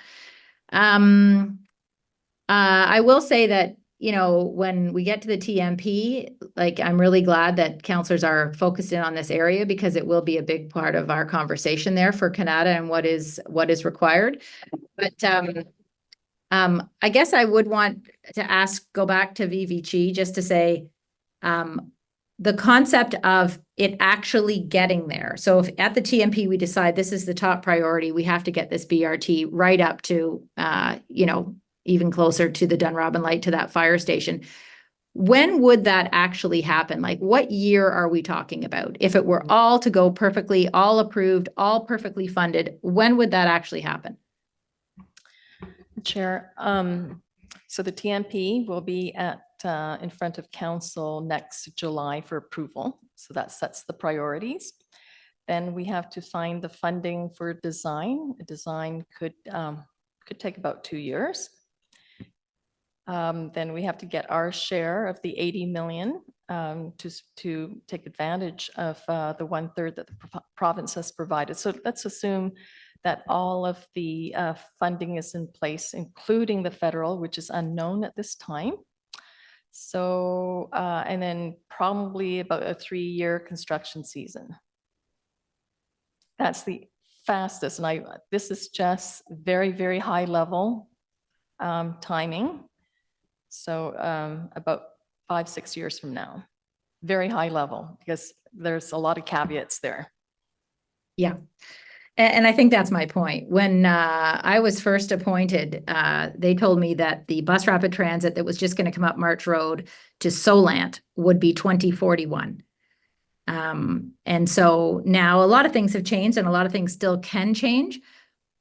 I will say that, you know, when we get to the TMP, like, I'm really glad that councillors are focused in on this area, because it will be a big part of our conversation there for Canada and what is required. But I guess I would want to go back to VVG just to say, the concept of it actually getting there. So if at the TMP we decide this is the top priority, we have to get this BRT right up to, you know, even closer to the Dunrobin Light, to that fire station. When would that actually happen? Like, what year are we talking about? If it were all to go perfectly, all approved, all perfectly funded, when would that actually happen? Chair, so the TMP will be in front of council next July for approval. So that sets the priorities. Then we have to find the funding for design. A design could take about 2 years. Then we have to get our share of the 80 million to take advantage of the 1/3 that the province has provided. So let's assume that all of the funding is in place, including the federal, which is unknown at this time. So, and then probably about a 3-year construction season. That's the fastest. And this is just very, very high level timing. So about 5-6 years from now, very high level, because there's a lot of caveats there. Yeah. And I think that's my point. When I was first appointed, they told me that the bus rapid transit that was just going to come up March Road to Solant would be 2041. And so now a lot of things have changed, and a lot of things still can change.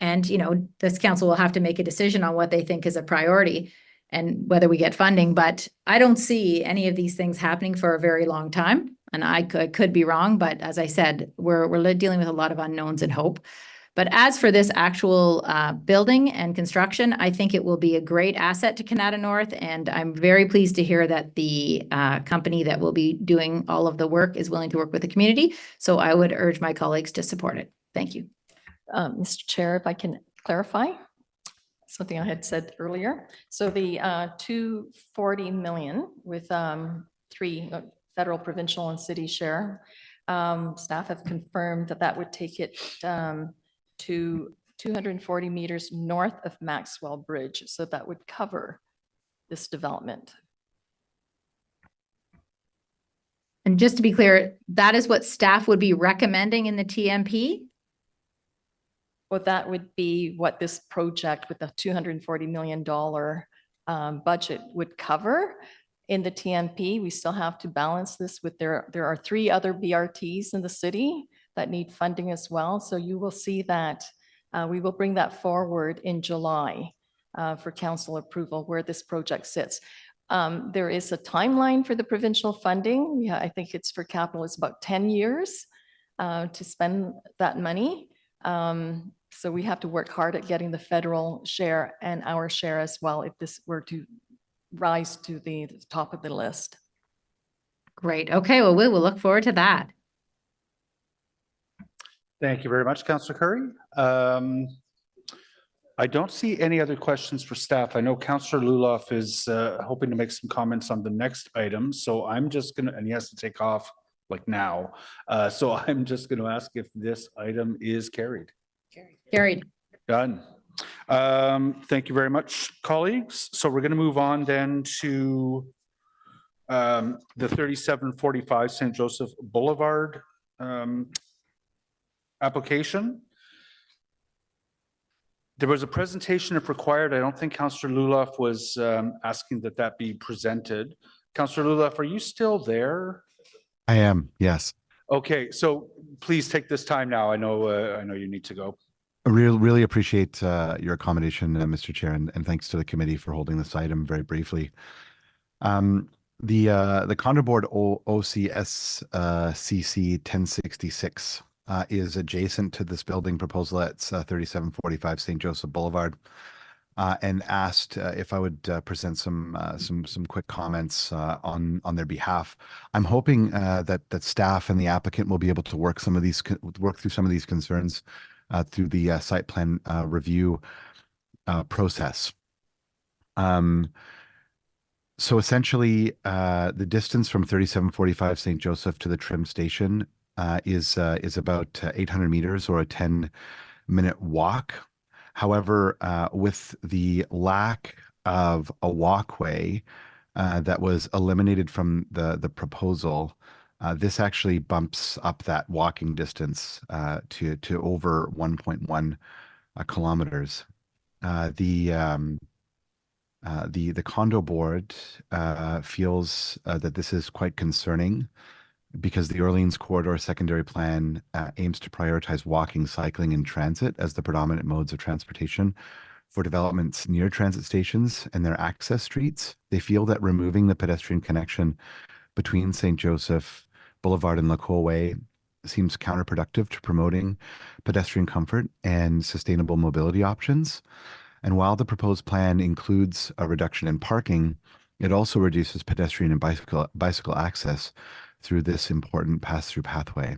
And, you know, this council will have to make a decision on what they think is a priority and whether we get funding. But I don't see any of these things happening for a very long time. And I could be wrong, but as I said, we're dealing with a lot of unknowns and hope. But as for this actual building and construction, I think it will be a great asset to Canada North. And I'm very pleased to hear that the company that will be doing all of the work is willing to work with the community. So I would urge my colleagues to support it. Thank you. Mr. Chair, if I can clarify something I had said earlier. So the 240 million with 3 federal, provincial, and city share, staff have confirmed that that would take it to 240 meters north of Maxwell Bridge. So that would cover this development. And just to be clear, that is what staff would be recommending in the TMP? Well, that would be what this project with the $240 million budget would cover. In the TMP, we still have to balance this with there are 3 other BRTs in the city that need funding as well. So you will see that we will bring that forward in July for council approval where this project sits. There is a timeline for the provincial funding. Yeah, I think it's for capital, it's about 10 years to spend that money. So we have to work hard at getting the federal share and our share as well if this were to rise to the top of the list. Great. Okay, well, we will look forward to that. Thank you very much, Councillor Curry. I don't see any other questions for staff. I know Councillor Luloff is hoping to make some comments on the next item, so I'm just gonna, and he has to take off like now. So I'm just gonna ask if this item is carried. Carried. Done. Thank you very much, colleagues. So we're gonna move on then to the 3745 St Joseph Boulevard application. There was a presentation if required. I don't think Councillor Luloff was asking that that be presented. Councillor Luloff, are you still there? I am, yes. Okay, so please take this time now. I know you need to go. I really appreciate your accommodation, Mr. Chair, and thanks to the committee for holding this item very briefly. The Condo Board OCS CC 1066 is adjacent to this building proposal at 3745 St Joseph Boulevard, and asked if I would present some quick comments on their behalf. I'm hoping that staff and the applicant will be able to work through some of these concerns through the site plan review process. So essentially, the distance from 3745 St Joseph to the trim station is about 800 meters or a 10-minute walk. However, with the lack of a walkway that was eliminated from the proposal, this actually bumps up that walking distance to over 1.1 kilometers. The condo board feels that this is quite concerning because the Orleans Corridor Secondary Plan aims to prioritize walking, cycling, and transit as the predominant modes of transportation for developments near transit stations and their access streets. They feel that removing the pedestrian connection between St. Joseph Boulevard and Lacour Way seems counterproductive to promoting pedestrian comfort and sustainable mobility options. And while the proposed plan includes a reduction in parking, it also reduces pedestrian and bicycle access through this important pass-through pathway.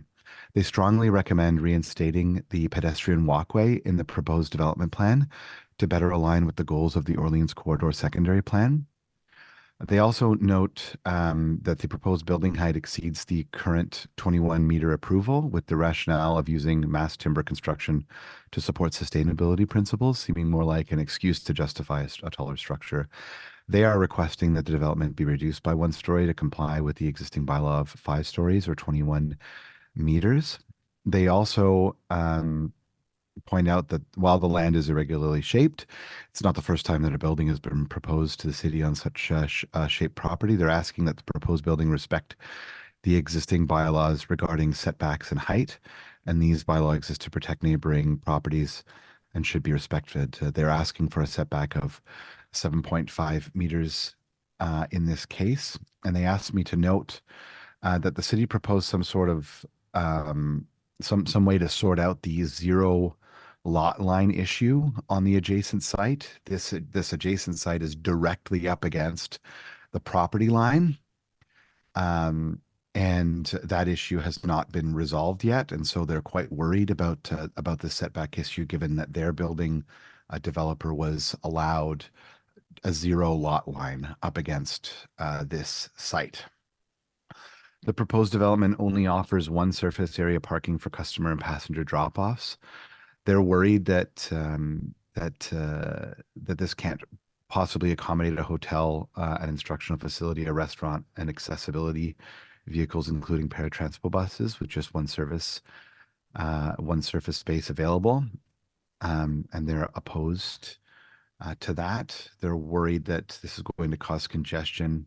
They strongly recommend reinstating the pedestrian walkway in the proposed development plan to better align with the goals of the Orleans Corridor Secondary Plan. They also note that the proposed building height exceeds the current 21-meter approval, with the rationale of using mass timber construction to support sustainability principles, seeming more like an excuse to justify a taller structure. They are requesting that the development be reduced by 1 story to comply with the existing bylaw of 5 stories or 21 meters. They also point out that while the land is irregularly shaped, it's not the first time that a building has been proposed to the city on such shaped property. They're asking that the proposed building respect the existing bylaws regarding setbacks and height, and these bylaws exist to protect neighboring properties and should be respected. They're asking for a setback of 7.5 meters in this case, and they asked me to note that the city proposed some sort of some way to sort out the zero lot line issue on the adjacent site. This adjacent site is directly up against the property line, and that issue has not been resolved yet, and so they're quite worried about the setback issue, given that their building developer was allowed a zero lot line up against this site. The proposed development only offers 1 surface area parking for customer and passenger drop-offs. They're worried that this can't possibly accommodate a hotel, an instructional facility, a restaurant, and accessibility vehicles, including paratransport buses, with just one surface space available. And they're opposed to that. They're worried that this is going to cause congestion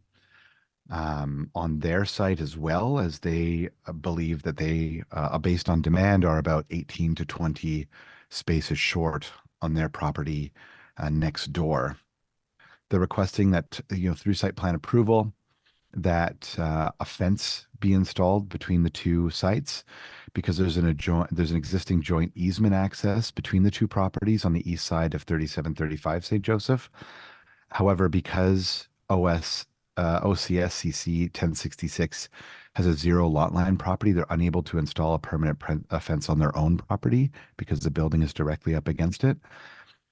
on their site, as well as they believe that they, based on demand, are about 18 to 20 spaces short on their property next door. They're requesting that, through site plan approval, that a fence be installed between the 2 sites, because there's an existing joint easement access between the 2 properties on the east side of 3735 St. Joseph. However, because OS OCSCC 1066 has a 0 lot line property. They're unable to install a permanent fence on their own property because the building is directly up against it.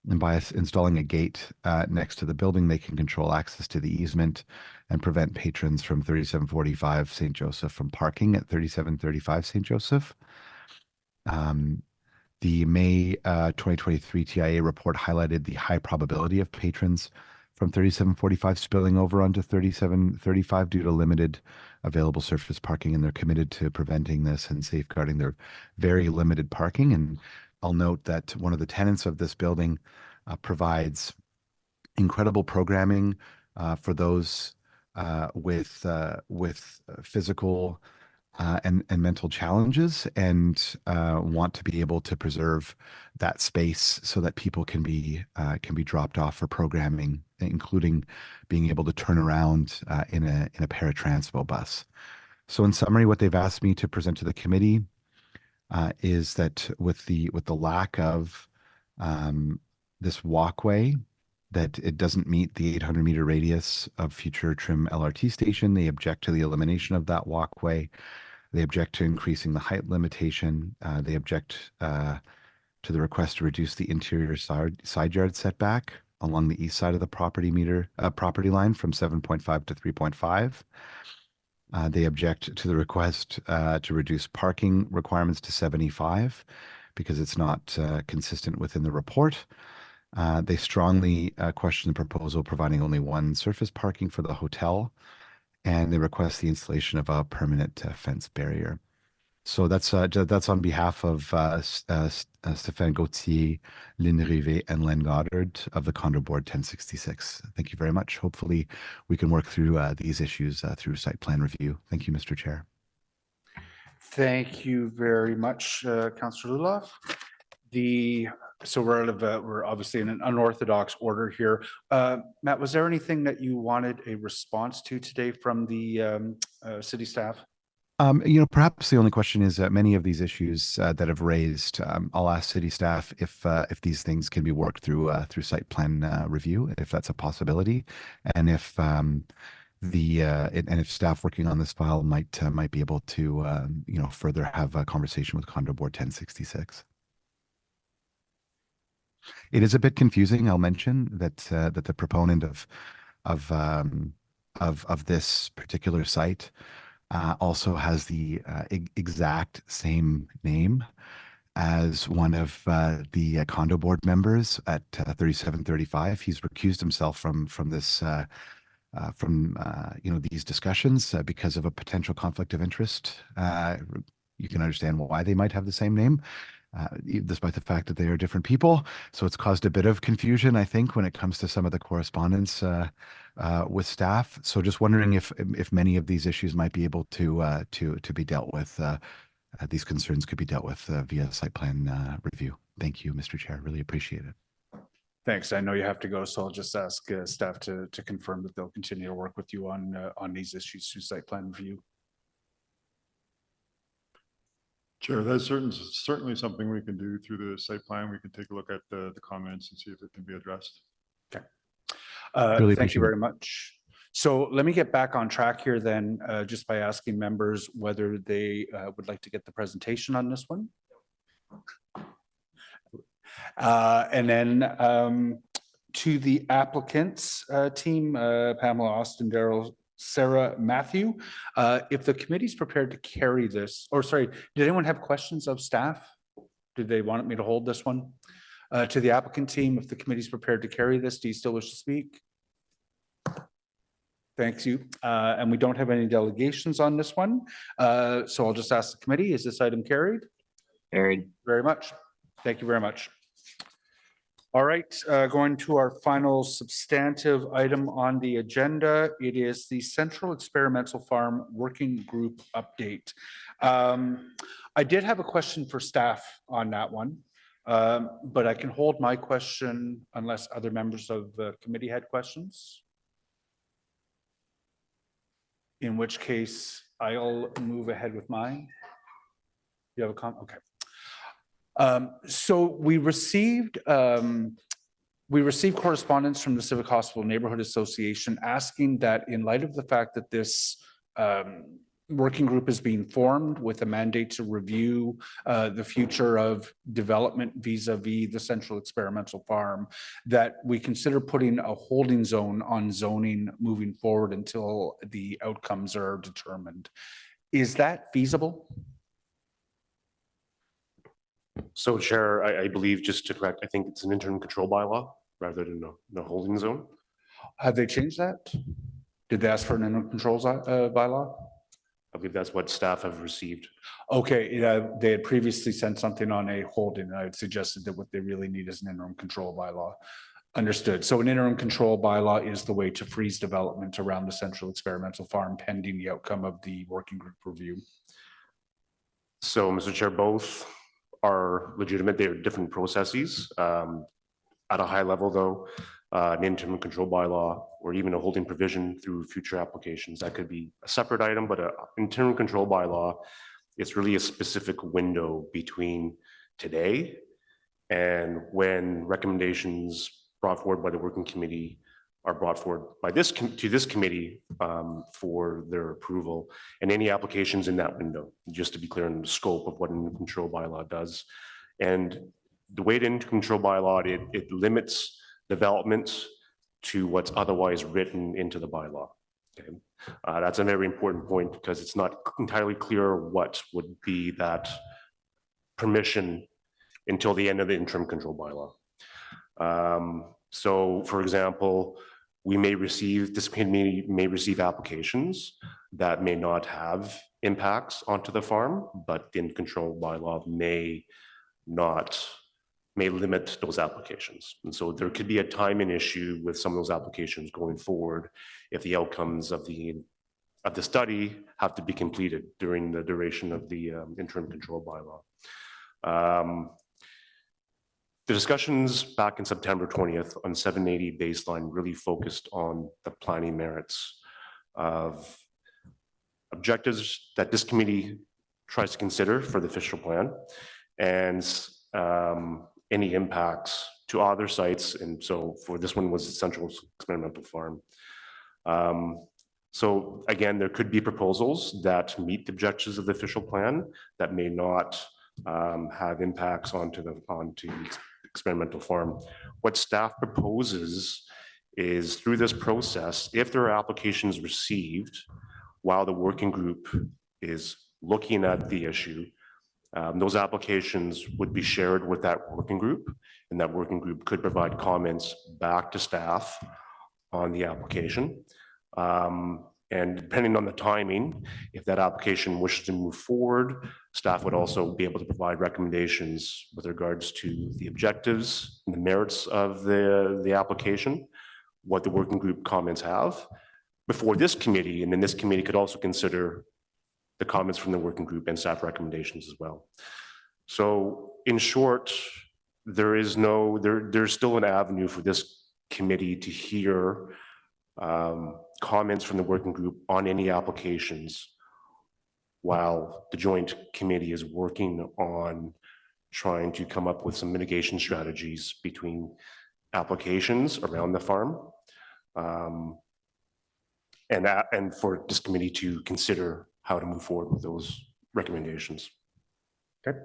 And by installing a gate next to the building, they can control access to the easement and prevent patrons from 3745 St. Joseph from parking at 3735 St. Joseph. The May 2023 TIA report highlighted the high probability of patrons from 3745 spilling over onto 3735 due to limited available surface parking, and they're committed to preventing this and safeguarding their very limited parking. And I'll note that one of the tenants of this building provides incredible programming for those with physical and mental challenges, and want to be able to preserve that space so that people can be dropped off for programming, including being able to turn around in a paratranspo bus. So in summary, what they've asked me to present to the committee is that with the lack of this walkway, that it doesn't meet the 800-meter radius of future trim LRT station. They object to the elimination of that walkway. They object to increasing the height limitation. They object to the request to reduce the interior side yard setback along the east side of the property line from 7.5 to 3.5. They object to the request to reduce parking requirements to 75 because it's not consistent within the report. They strongly question the proposal providing only one surface parking for the hotel, and they request the installation of a permanent fence barrier. So that's on behalf of Stéphane Gauthier, Lynn Rivet, and Len Goddard of the Condo Board 1066. Thank you very much. Hopefully we can work through these issues through site plan review. Thank you, Mr. Chair. Thank you very much, Councillor Luloff. So we're obviously in an unorthodox order here. Matt, was there anything that you wanted a response to today from the city staff? Perhaps the only question is that many of these issues that have raised, I'll ask city staff if these things can be worked through site plan review, if that's a possibility, and if if staff working on this file might be able to further have a conversation with Condo Board 1066. It is a bit confusing. I'll mention that the proponent of this particular site also has the exact same name as one of the Condo Board members at 3735. He's recused himself from this these discussions because of a potential conflict of interest. You can understand why they might have the same name, despite the fact that they are different people. So it's caused a bit of confusion, I think, when it comes to some of the correspondence with staff. So just wondering if many of these issues might be able to be dealt with. These concerns could be dealt with via site plan review. Thank you, Mr. Chair. Really appreciate it. Thanks. I know you have to go, so I'll just ask staff to confirm that they'll continue to work with you on these issues through site plan review. Chair, that's certainly something we can do through the site plan. We can take a look at the comments and see if it can be addressed. Okay. Really thank you very much. So let me get back on track here then, just by asking members whether they would like to get the presentation on this one. And then to the applicants team, Pamela, Austin, Daryl, Sarah, Matthew, if the committee's prepared to carry this, or sorry, did anyone have questions of staff? Did they want me to hold this one? To the applicant team, if the committee's prepared to carry this, do you still wish to speak? Thanks you. And we don't have any delegations on this one. So I'll just ask the committee, is this item carried? Carried. Very much. Thank you very much. All right, going to our final substantive item on the agenda. It is the Central Experimental Farm Working Group update. I did have a question for staff on that one, but I can hold my question unless other members of the committee had questions. In which case, I'll move ahead with mine. You have a comment? Okay. So we received We received correspondence from the Civic Hospital Neighborhood Association asking that in light of the fact that this working group is being formed with a mandate to review the future of development vis-a-vis the Central Experimental Farm, that we consider putting a holding zone on zoning moving forward until the outcomes are determined. Is that feasible? So Chair, I believe, just to correct, I think it's an interim control bylaw rather than a holding zone. Have they changed that? Did they ask for an interim controls bylaw? I believe that's what staff have received. Okay, yeah, they had previously sent something on a holding, and I had suggested that what they really need is an interim control bylaw. Understood. So an interim control bylaw is the way to freeze development around the Central Experimental Farm pending the outcome of the working group review. So, Mr. Chair, both are legitimate. They are different processes. At a high level, though, an interim control bylaw or even a holding provision through future applications, that could be a separate item, but an interim control bylaw is really a specific window between today and when recommendations brought forward by the working committee are brought forward by this committee for their approval, and any applications in that window, just to be clear on the scope of what an interim control bylaw does. And the way the interim control bylaw, it limits development to what's otherwise written into the bylaw. Okay. That's a very important point because it's not entirely clear what would be that permission until the end of the interim control bylaw. So, for example, this committee may receive applications that may not have impacts onto the farm, but the control bylaw may limit those applications. And so there could be a timing issue with some of those applications going forward if the outcomes of the study have to be completed during the duration of the interim control bylaw. The discussions back in September 20th on 780 baseline really focused on the planning merits of objectives that this committee tries to consider for the official plan and any impacts to other sites. And so for this one was the Central Experimental Farm. So again, there could be proposals that meet the objectives of the official plan that may not have impacts onto the experimental farm. What staff proposes is through this process, if there are applications received while the working group is looking at the issue, those applications would be shared with that working group, and that working group could provide comments back to staff on the application. And depending on the timing, if that application wishes to move forward, staff would also be able to provide recommendations with regards to the objectives and the merits of the application, what the working group comments have before this committee, and then this committee could also consider the comments from the working group and staff recommendations as well. So in short, there's still an avenue for this committee to hear comments from the working group on any applications while the joint committee is working on trying to come up with some mitigation strategies between applications around the farm and for this committee to consider how to move forward with those recommendations. Okay.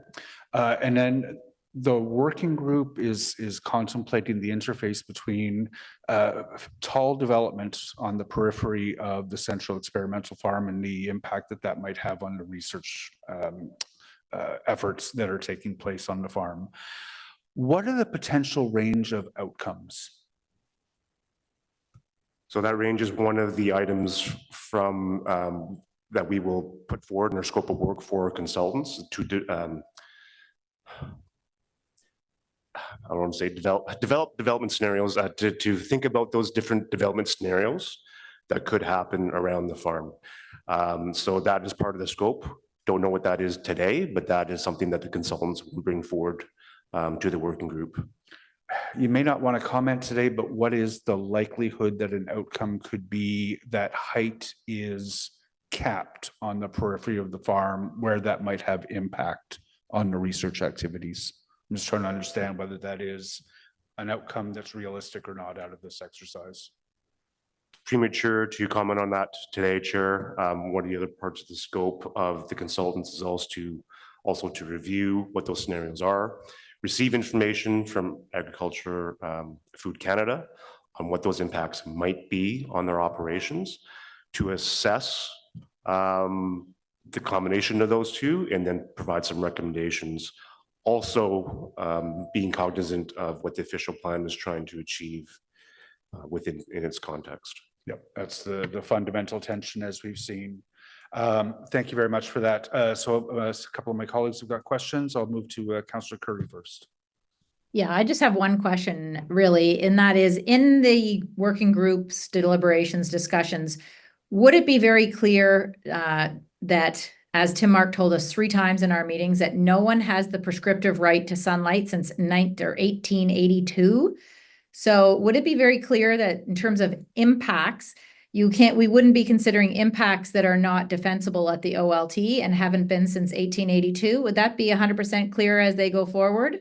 And then the working group is contemplating the interface between tall development on the periphery of the Central Experimental Farm and the impact that might have on the research efforts that are taking place on the farm. What are the potential range of outcomes? So that range is one of the items from that we will put forward in our scope of work for our consultants to I don't want to say develop development scenarios to think about those different development scenarios that could happen around the farm. So that is part of the scope. Don't know what that is today, but that is something that the consultants will bring forward to the working group. You may not want to comment today, but what is the likelihood that an outcome could be that height is capped on the periphery of the farm where that might have impact on the research activities? I'm just trying to understand whether that is an outcome that's realistic or not out of this exercise. Premature to comment on that today, Chair. One of the other parts of the scope of the consultants is also to review what those scenarios are, receive information from Agriculture, Food Canada on what those impacts might be on their operations, to assess the combination of those two, and then provide some recommendations. Also, being cognizant of what the official plan is trying to achieve within its context. Yep, that's the fundamental tension as we've seen. Thank you very much for that. So a couple of my colleagues have got questions. I'll move to Councillor Curry first. Yeah, I just have one question really, and that is in the working groups, deliberations, discussions, would it be very clear that, as Tim Mark told us 3 times in our meetings, that no one has the prescriptive right to sunlight since 1882? So would it be very clear that in terms of impacts, we wouldn't be considering impacts that are not defensible at the OLT and haven't been since 1882? Would that be 100% clear as they go forward?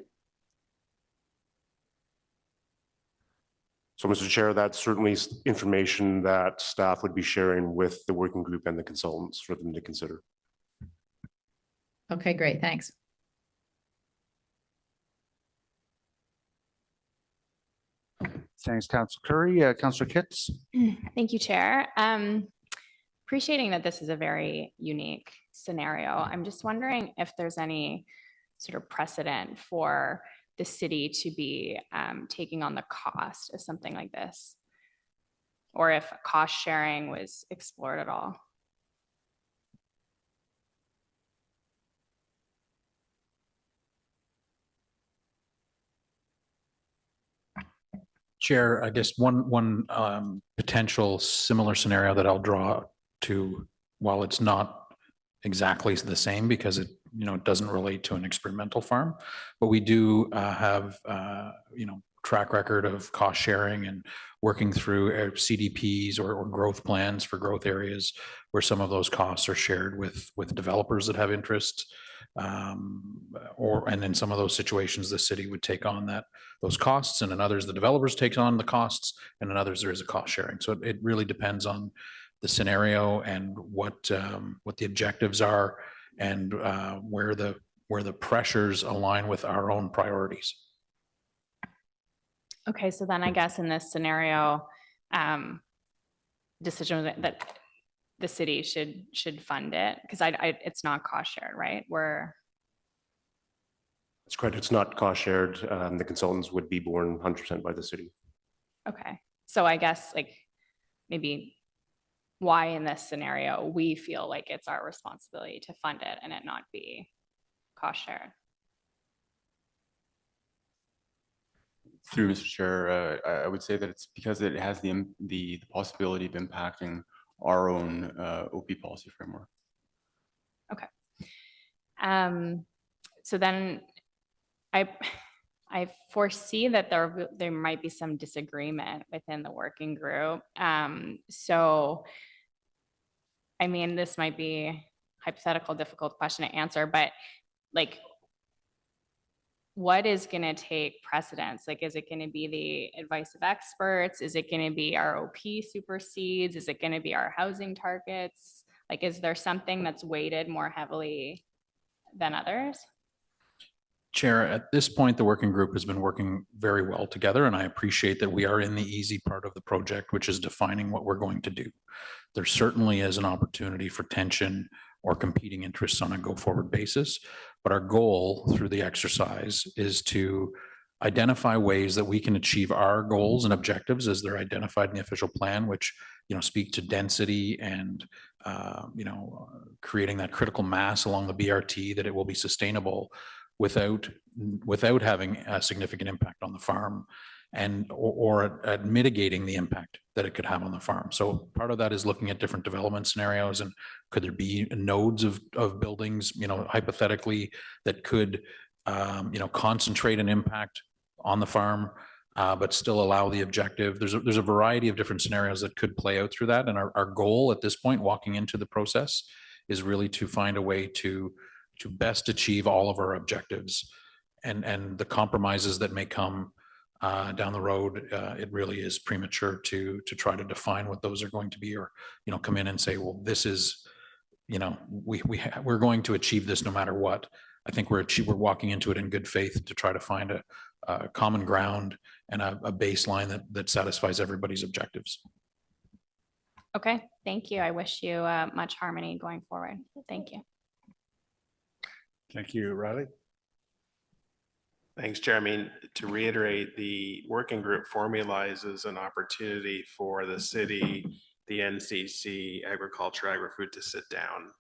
So, Mr. Chair, that's certainly information that staff would be sharing with the working group and the consultants for them to consider. Okay, great. Thanks. Thanks, Councillor Curry. Councillor Kitts. Thank you, Chair. Appreciating that this is a very unique scenario. I'm just wondering if there's any sort of precedent for the city to be taking on the cost of something like this, or if cost sharing was explored at all. Chair, I guess one potential similar scenario that I'll draw to, while it's not exactly the same because it doesn't relate to an experimental farm, but we do have track record of cost sharing and working through CDPs or growth plans for growth areas where some of those costs are shared with developers that have interest. And in some of those situations, the city would take on those costs, and in others, the developers take on the costs, and in others, there is a cost sharing. So it really depends on the scenario and what the objectives are, and where the pressures align with our own priorities. Okay, so then I guess in this scenario, decision that the city should fund it, because it's not cost shared, right? That's correct. It's not cost shared. The consultants would be borne 100% by the city. Okay, so I guess maybe why in this scenario we feel like it's our responsibility to fund it and it not be cost shared. Through Mr. Chair, I would say that it's because it has the possibility of impacting our own OP policy framework. Okay. So then I foresee that there might be some disagreement within the working group. So, I mean, this might be a hypothetical, difficult question to answer, but what is going to take precedence? Is it going to be the advice of experts? Is it going to be our OP supersedes? Is it going to be our housing targets? Is there something that's weighted more heavily than others? Chair, at this point, the working group has been working very well together, and I appreciate that we are in the easy part of the project, which is defining what we're going to do. There certainly is an opportunity for tension or competing interests on a go-forward basis, but our goal through the exercise is to identify ways that we can achieve our goals and objectives as they're identified in the official plan, which speak to density and creating that critical mass along the BRT, that it will be sustainable without having a significant impact on the farm, or at mitigating the impact that it could have on the farm. So part of that is looking at different development scenarios, and could there be nodes of buildings, hypothetically, that could concentrate an impact on the farm, but still allow the objective. There's a variety of different scenarios that could play out through that, and our goal at this point, walking into the process, is really to find a way to best achieve all of our objectives, and the compromises that may come down the road, it really is premature to try to define what those are going to be, or, you know, come in and say, well, this is, you know, we're going to achieve this no matter what. I think we're walking into it in good faith to try to find a common ground and a baseline that satisfies everybody's objectives. Okay, thank you. I wish you much harmony going forward. Thank you. Thank you, Riley. Thanks, Chair. I mean, to reiterate, the working group formalizes an opportunity for the city, the NCC, agriculture, agri-food to sit down.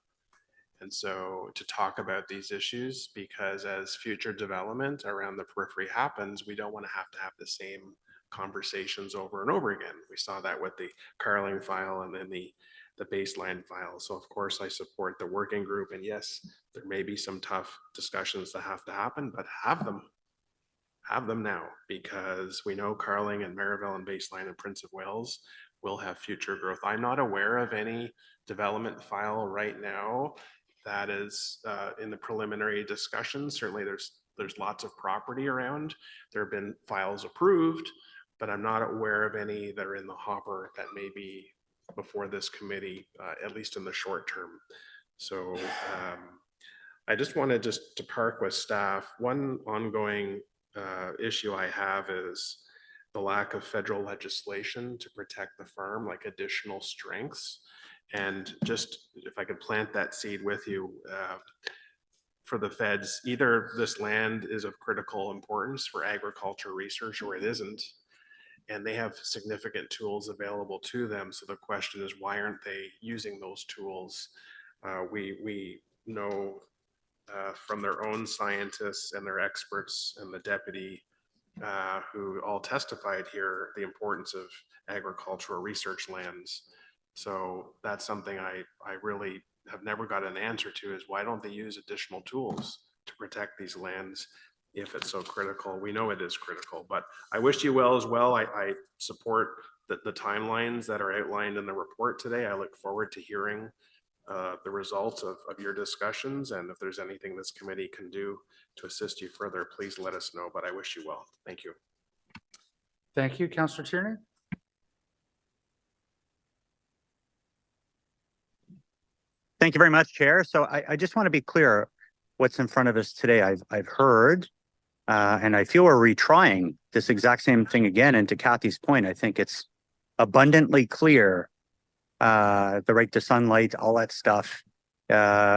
And so to talk about these issues, because as future development around the periphery happens, we don't want to have the same conversations over and over again. We saw that with the Carling file and then the baseline file. So of course I support the working group, and yes, there may be some tough discussions that have to happen, but have them now, because we know Carling and Maryville and Baseline and Prince of Wales will have future growth. I'm not aware of any development file right now that is in the preliminary discussion. Certainly there's lots of property around. There have been files approved, but I'm not aware of any that are in the hopper that may be before this committee, at least in the short term. So I just wanted to park with staff. One ongoing issue I have is the lack of federal legislation to protect the farm, like additional strengths. And just if I could plant that seed with you, for the feds, either this land is of critical importance for agriculture research or it isn't, and they have significant tools available to them. So the question is, why aren't they using those tools? We know from their own scientists and their experts and the deputy who all testified here, the importance of agricultural research lands. So that's something I really have never got an answer to, is why don't they use additional tools to protect these lands if it's so critical? We know it is critical, but I wish you well as well. I support the timelines that are outlined in the report today. I look forward to hearing the results of your discussions, and if there's anything this committee can do to assist you further, please let us know, but I wish you well. Thank you. Thank you, Councillor Tierney. Thank you very much, Chair. So I just want to be clear what's in front of us today. I've heard, and I feel we're retrying this exact same thing again. And to Kathy's point, I think it's abundantly clear, the right to sunlight, all that stuff.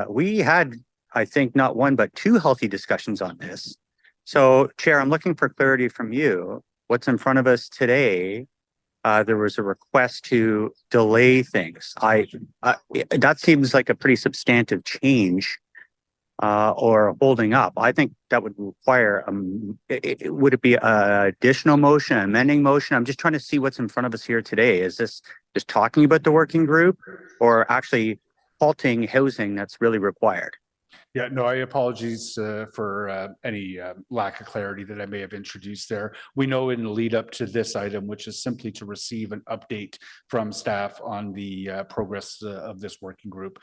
We had, I think, not one, but two healthy discussions on this. So, Chair, I'm looking for clarity from you. What's in front of us today? There was a request to delay things. That seems like a pretty substantive change or holding up. I think that would require, would it be an additional motion, amending motion? I'm just trying to see what's in front of us here today. Is this just talking about the working group or actually halting housing that's really required? Yeah, no, I apologize for any lack of clarity that I may have introduced there. We know in the lead up to this item, which is simply to receive an update from staff on the progress of this working group.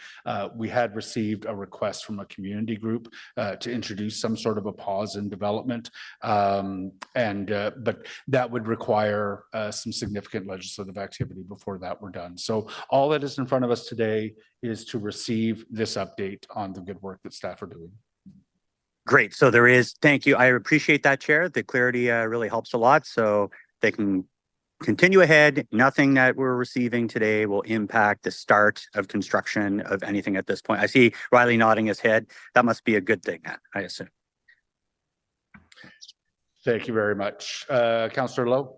We had received a request from a community group to introduce some sort of a pause in development. But that would require some significant legislative activity before that were done. So all that is in front of us today is to receive this update on the good work that staff are doing. Great. So there is, thank you. I appreciate that, Chair. The clarity really helps a lot. So they can continue ahead. Nothing that we're receiving today will impact the start of construction of anything at this point. I see Riley nodding his head. That must be a good thing, I assume. Thank you very much. Councillor Lowe.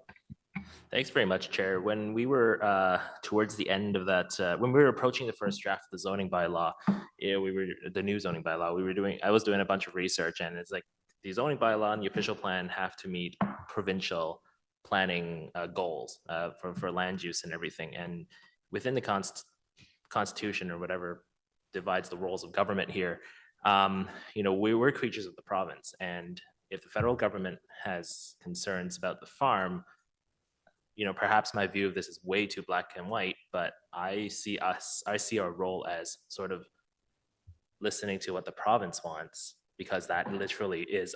Thanks very much, Chair. When we were towards the end of that, when we were approaching the first draft of the zoning bylaw, the new zoning bylaw, I was doing a bunch of research, and it's like the zoning bylaw and the official plan have to meet provincial planning goals for land use and everything. And within the constitution or whatever divides the roles of government here, we're creatures of the province. And if the federal government has concerns about the farm, perhaps my view of this is way too black and white, but I see our role as sort of listening to what the province wants, because that literally is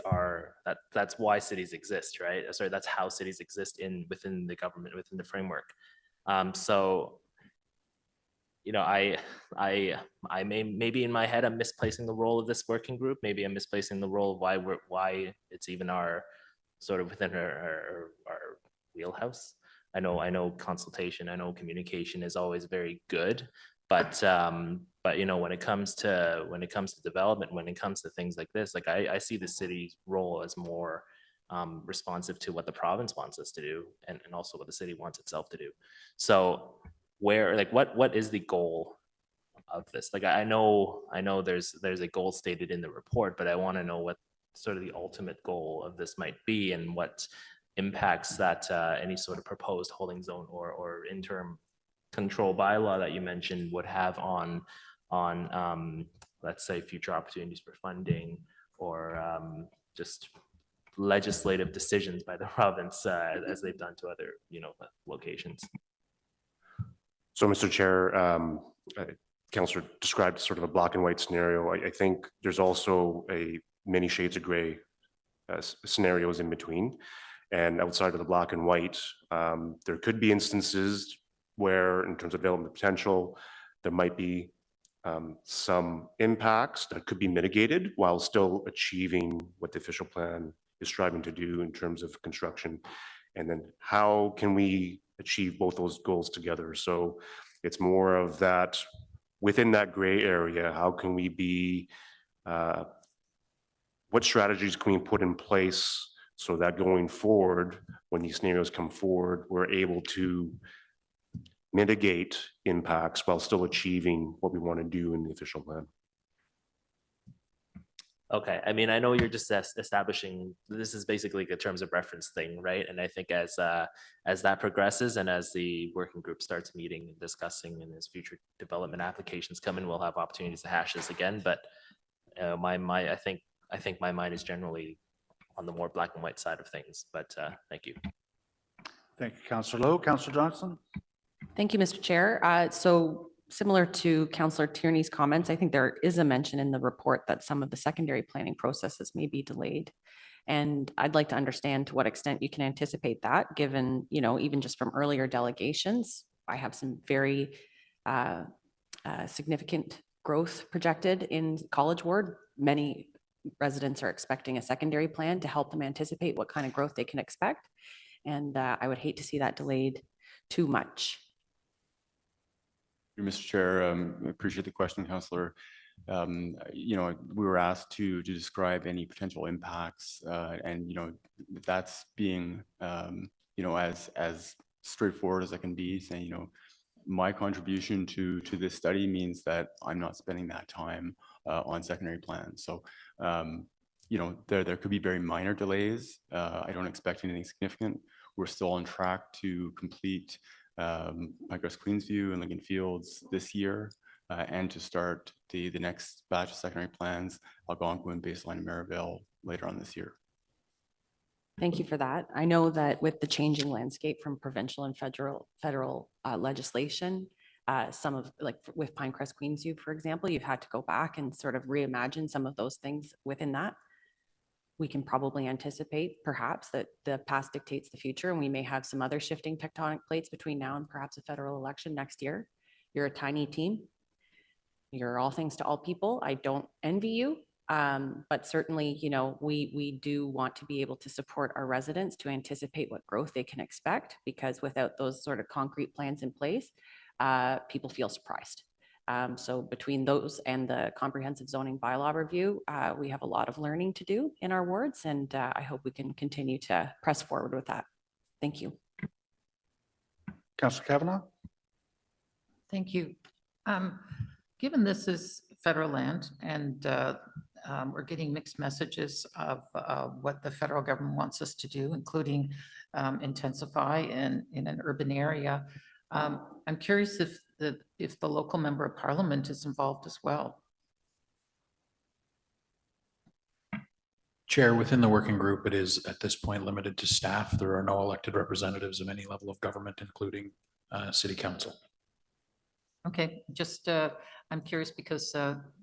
that's why cities exist, right? Sorry, that's how cities exist within the government, within the framework. So, you know, I maybe in my head I'm misplacing the role of this working group. Maybe I'm misplacing the role of why it's even our sort of within our wheelhouse. I know consultation, I know communication is always very good, but you know, when it comes to development, when it comes to things like this, like I see the city's role as more responsive to what the province wants us to do, and also what the city wants itself to do. So where, like, what is the goal of this? Like, I know there's a goal stated in the report, but I want to know what sort of the ultimate goal of this might be, and what impacts that any sort of proposed holding zone or interim control bylaw that you mentioned would have on let's say future opportunities for funding, or just legislative decisions by the province as they've done to other, you know, locations. So, Mr. Chair, Councillor described sort of a black and white scenario. I think there's also a many shades of gray scenarios in between. And outside of the black and white, there could be instances where, in terms of development potential, there might be some impacts that could be mitigated while still achieving what the official plan is striving to do in terms of construction. And then how can we achieve both those goals together? So it's more of that, within that gray area, how can we be, what strategies can we put in place so that going forward, when these scenarios come forward, we're able to mitigate impacts while still achieving what we want to do in the official plan. Okay, I mean, I know you're just establishing, this is basically a terms of reference thing, right? And I think as that progresses, and as the working group starts meeting and discussing, and as future development applications come in, we'll have opportunities to hash this again. But I think my mind is generally on the more black and white side of things. But thank you. Thank you, Councillor Lowe. Councillor Johnson. Thank you, Mr. Chair. So similar to Councillor Tierney's comments, I think there is a mention in the report that some of the secondary planning processes may be delayed. And I'd like to understand to what extent you can anticipate that, given, you know, even just from earlier delegations, I have some very significant growth projected in College Ward. Many residents are expecting a secondary plan to help them anticipate what kind of growth they can expect. And I would hate to see that delayed too much. Mr. Chair, I appreciate the question, Councillor. You know, we were asked to describe any potential impacts, and you know, that's being you know, as straightforward as I can be, saying, you know, my contribution to this study means that I'm not spending that time on secondary plans. So you know, there could be very minor delays. I don't expect anything significant. We're still on track to complete Pinecrest Queensview and Lincoln Fields this year, and to start the next batch of secondary plans, Algonquin, Baseline, and Maryvale later on this year. Thank you for that. I know that with the changing landscape from provincial and federal legislation, some of, like with Pinecrest Queensview, for example, you've had to go back and sort of reimagine some of those things within that. We can probably anticipate perhaps that the past dictates the future, and we may have some other shifting tectonic plates between now and perhaps a federal election next year. You're a tiny team. You're all things to all people. I don't envy you, but certainly, you know, we do want to be able to support our residents to anticipate what growth they can expect, because without those sort of concrete plans in place, people feel surprised. So between those and the comprehensive zoning bylaw review, we have a lot of learning to do in our wards, and I hope we can continue to press forward with that. Thank you. Councillor Kavanaugh. Thank you. Given this is federal land, and we're getting mixed messages of what the federal government wants us to do, including intensify in an urban area, I'm curious if the local member of parliament is involved as well. Chair, within the working group, it is at this point limited to staff. There are no elected representatives of any level of government, including city council. Okay, just, I'm curious because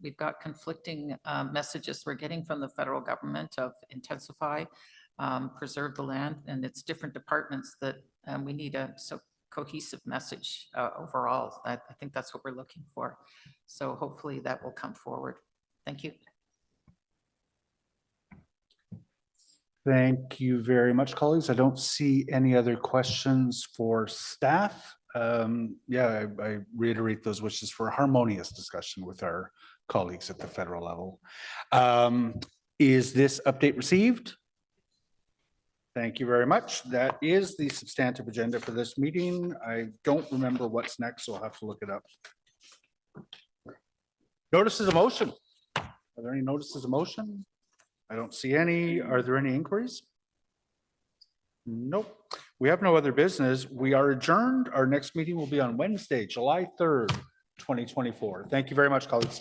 we've got conflicting messages we're getting from the federal government of intensify, preserve the land, and it's different departments that we need a cohesive message overall. I think that's what we're looking for. So hopefully that will come forward. Thank you. Thank you very much, colleagues. I don't see any other questions for staff. Yeah, I reiterate those wishes for a harmonious discussion with our colleagues at the federal level. Is this update received? Thank you very much. That is the substantive agenda for this meeting. I don't remember what's next, so I'll have to look it up. Notices of motion. Are there any notices of motion? I don't see any. Are there any inquiries? Nope. We have no other business. We are adjourned. Our next meeting will be on Wednesday, July 3rd, 2024. Thank you very much, colleagues.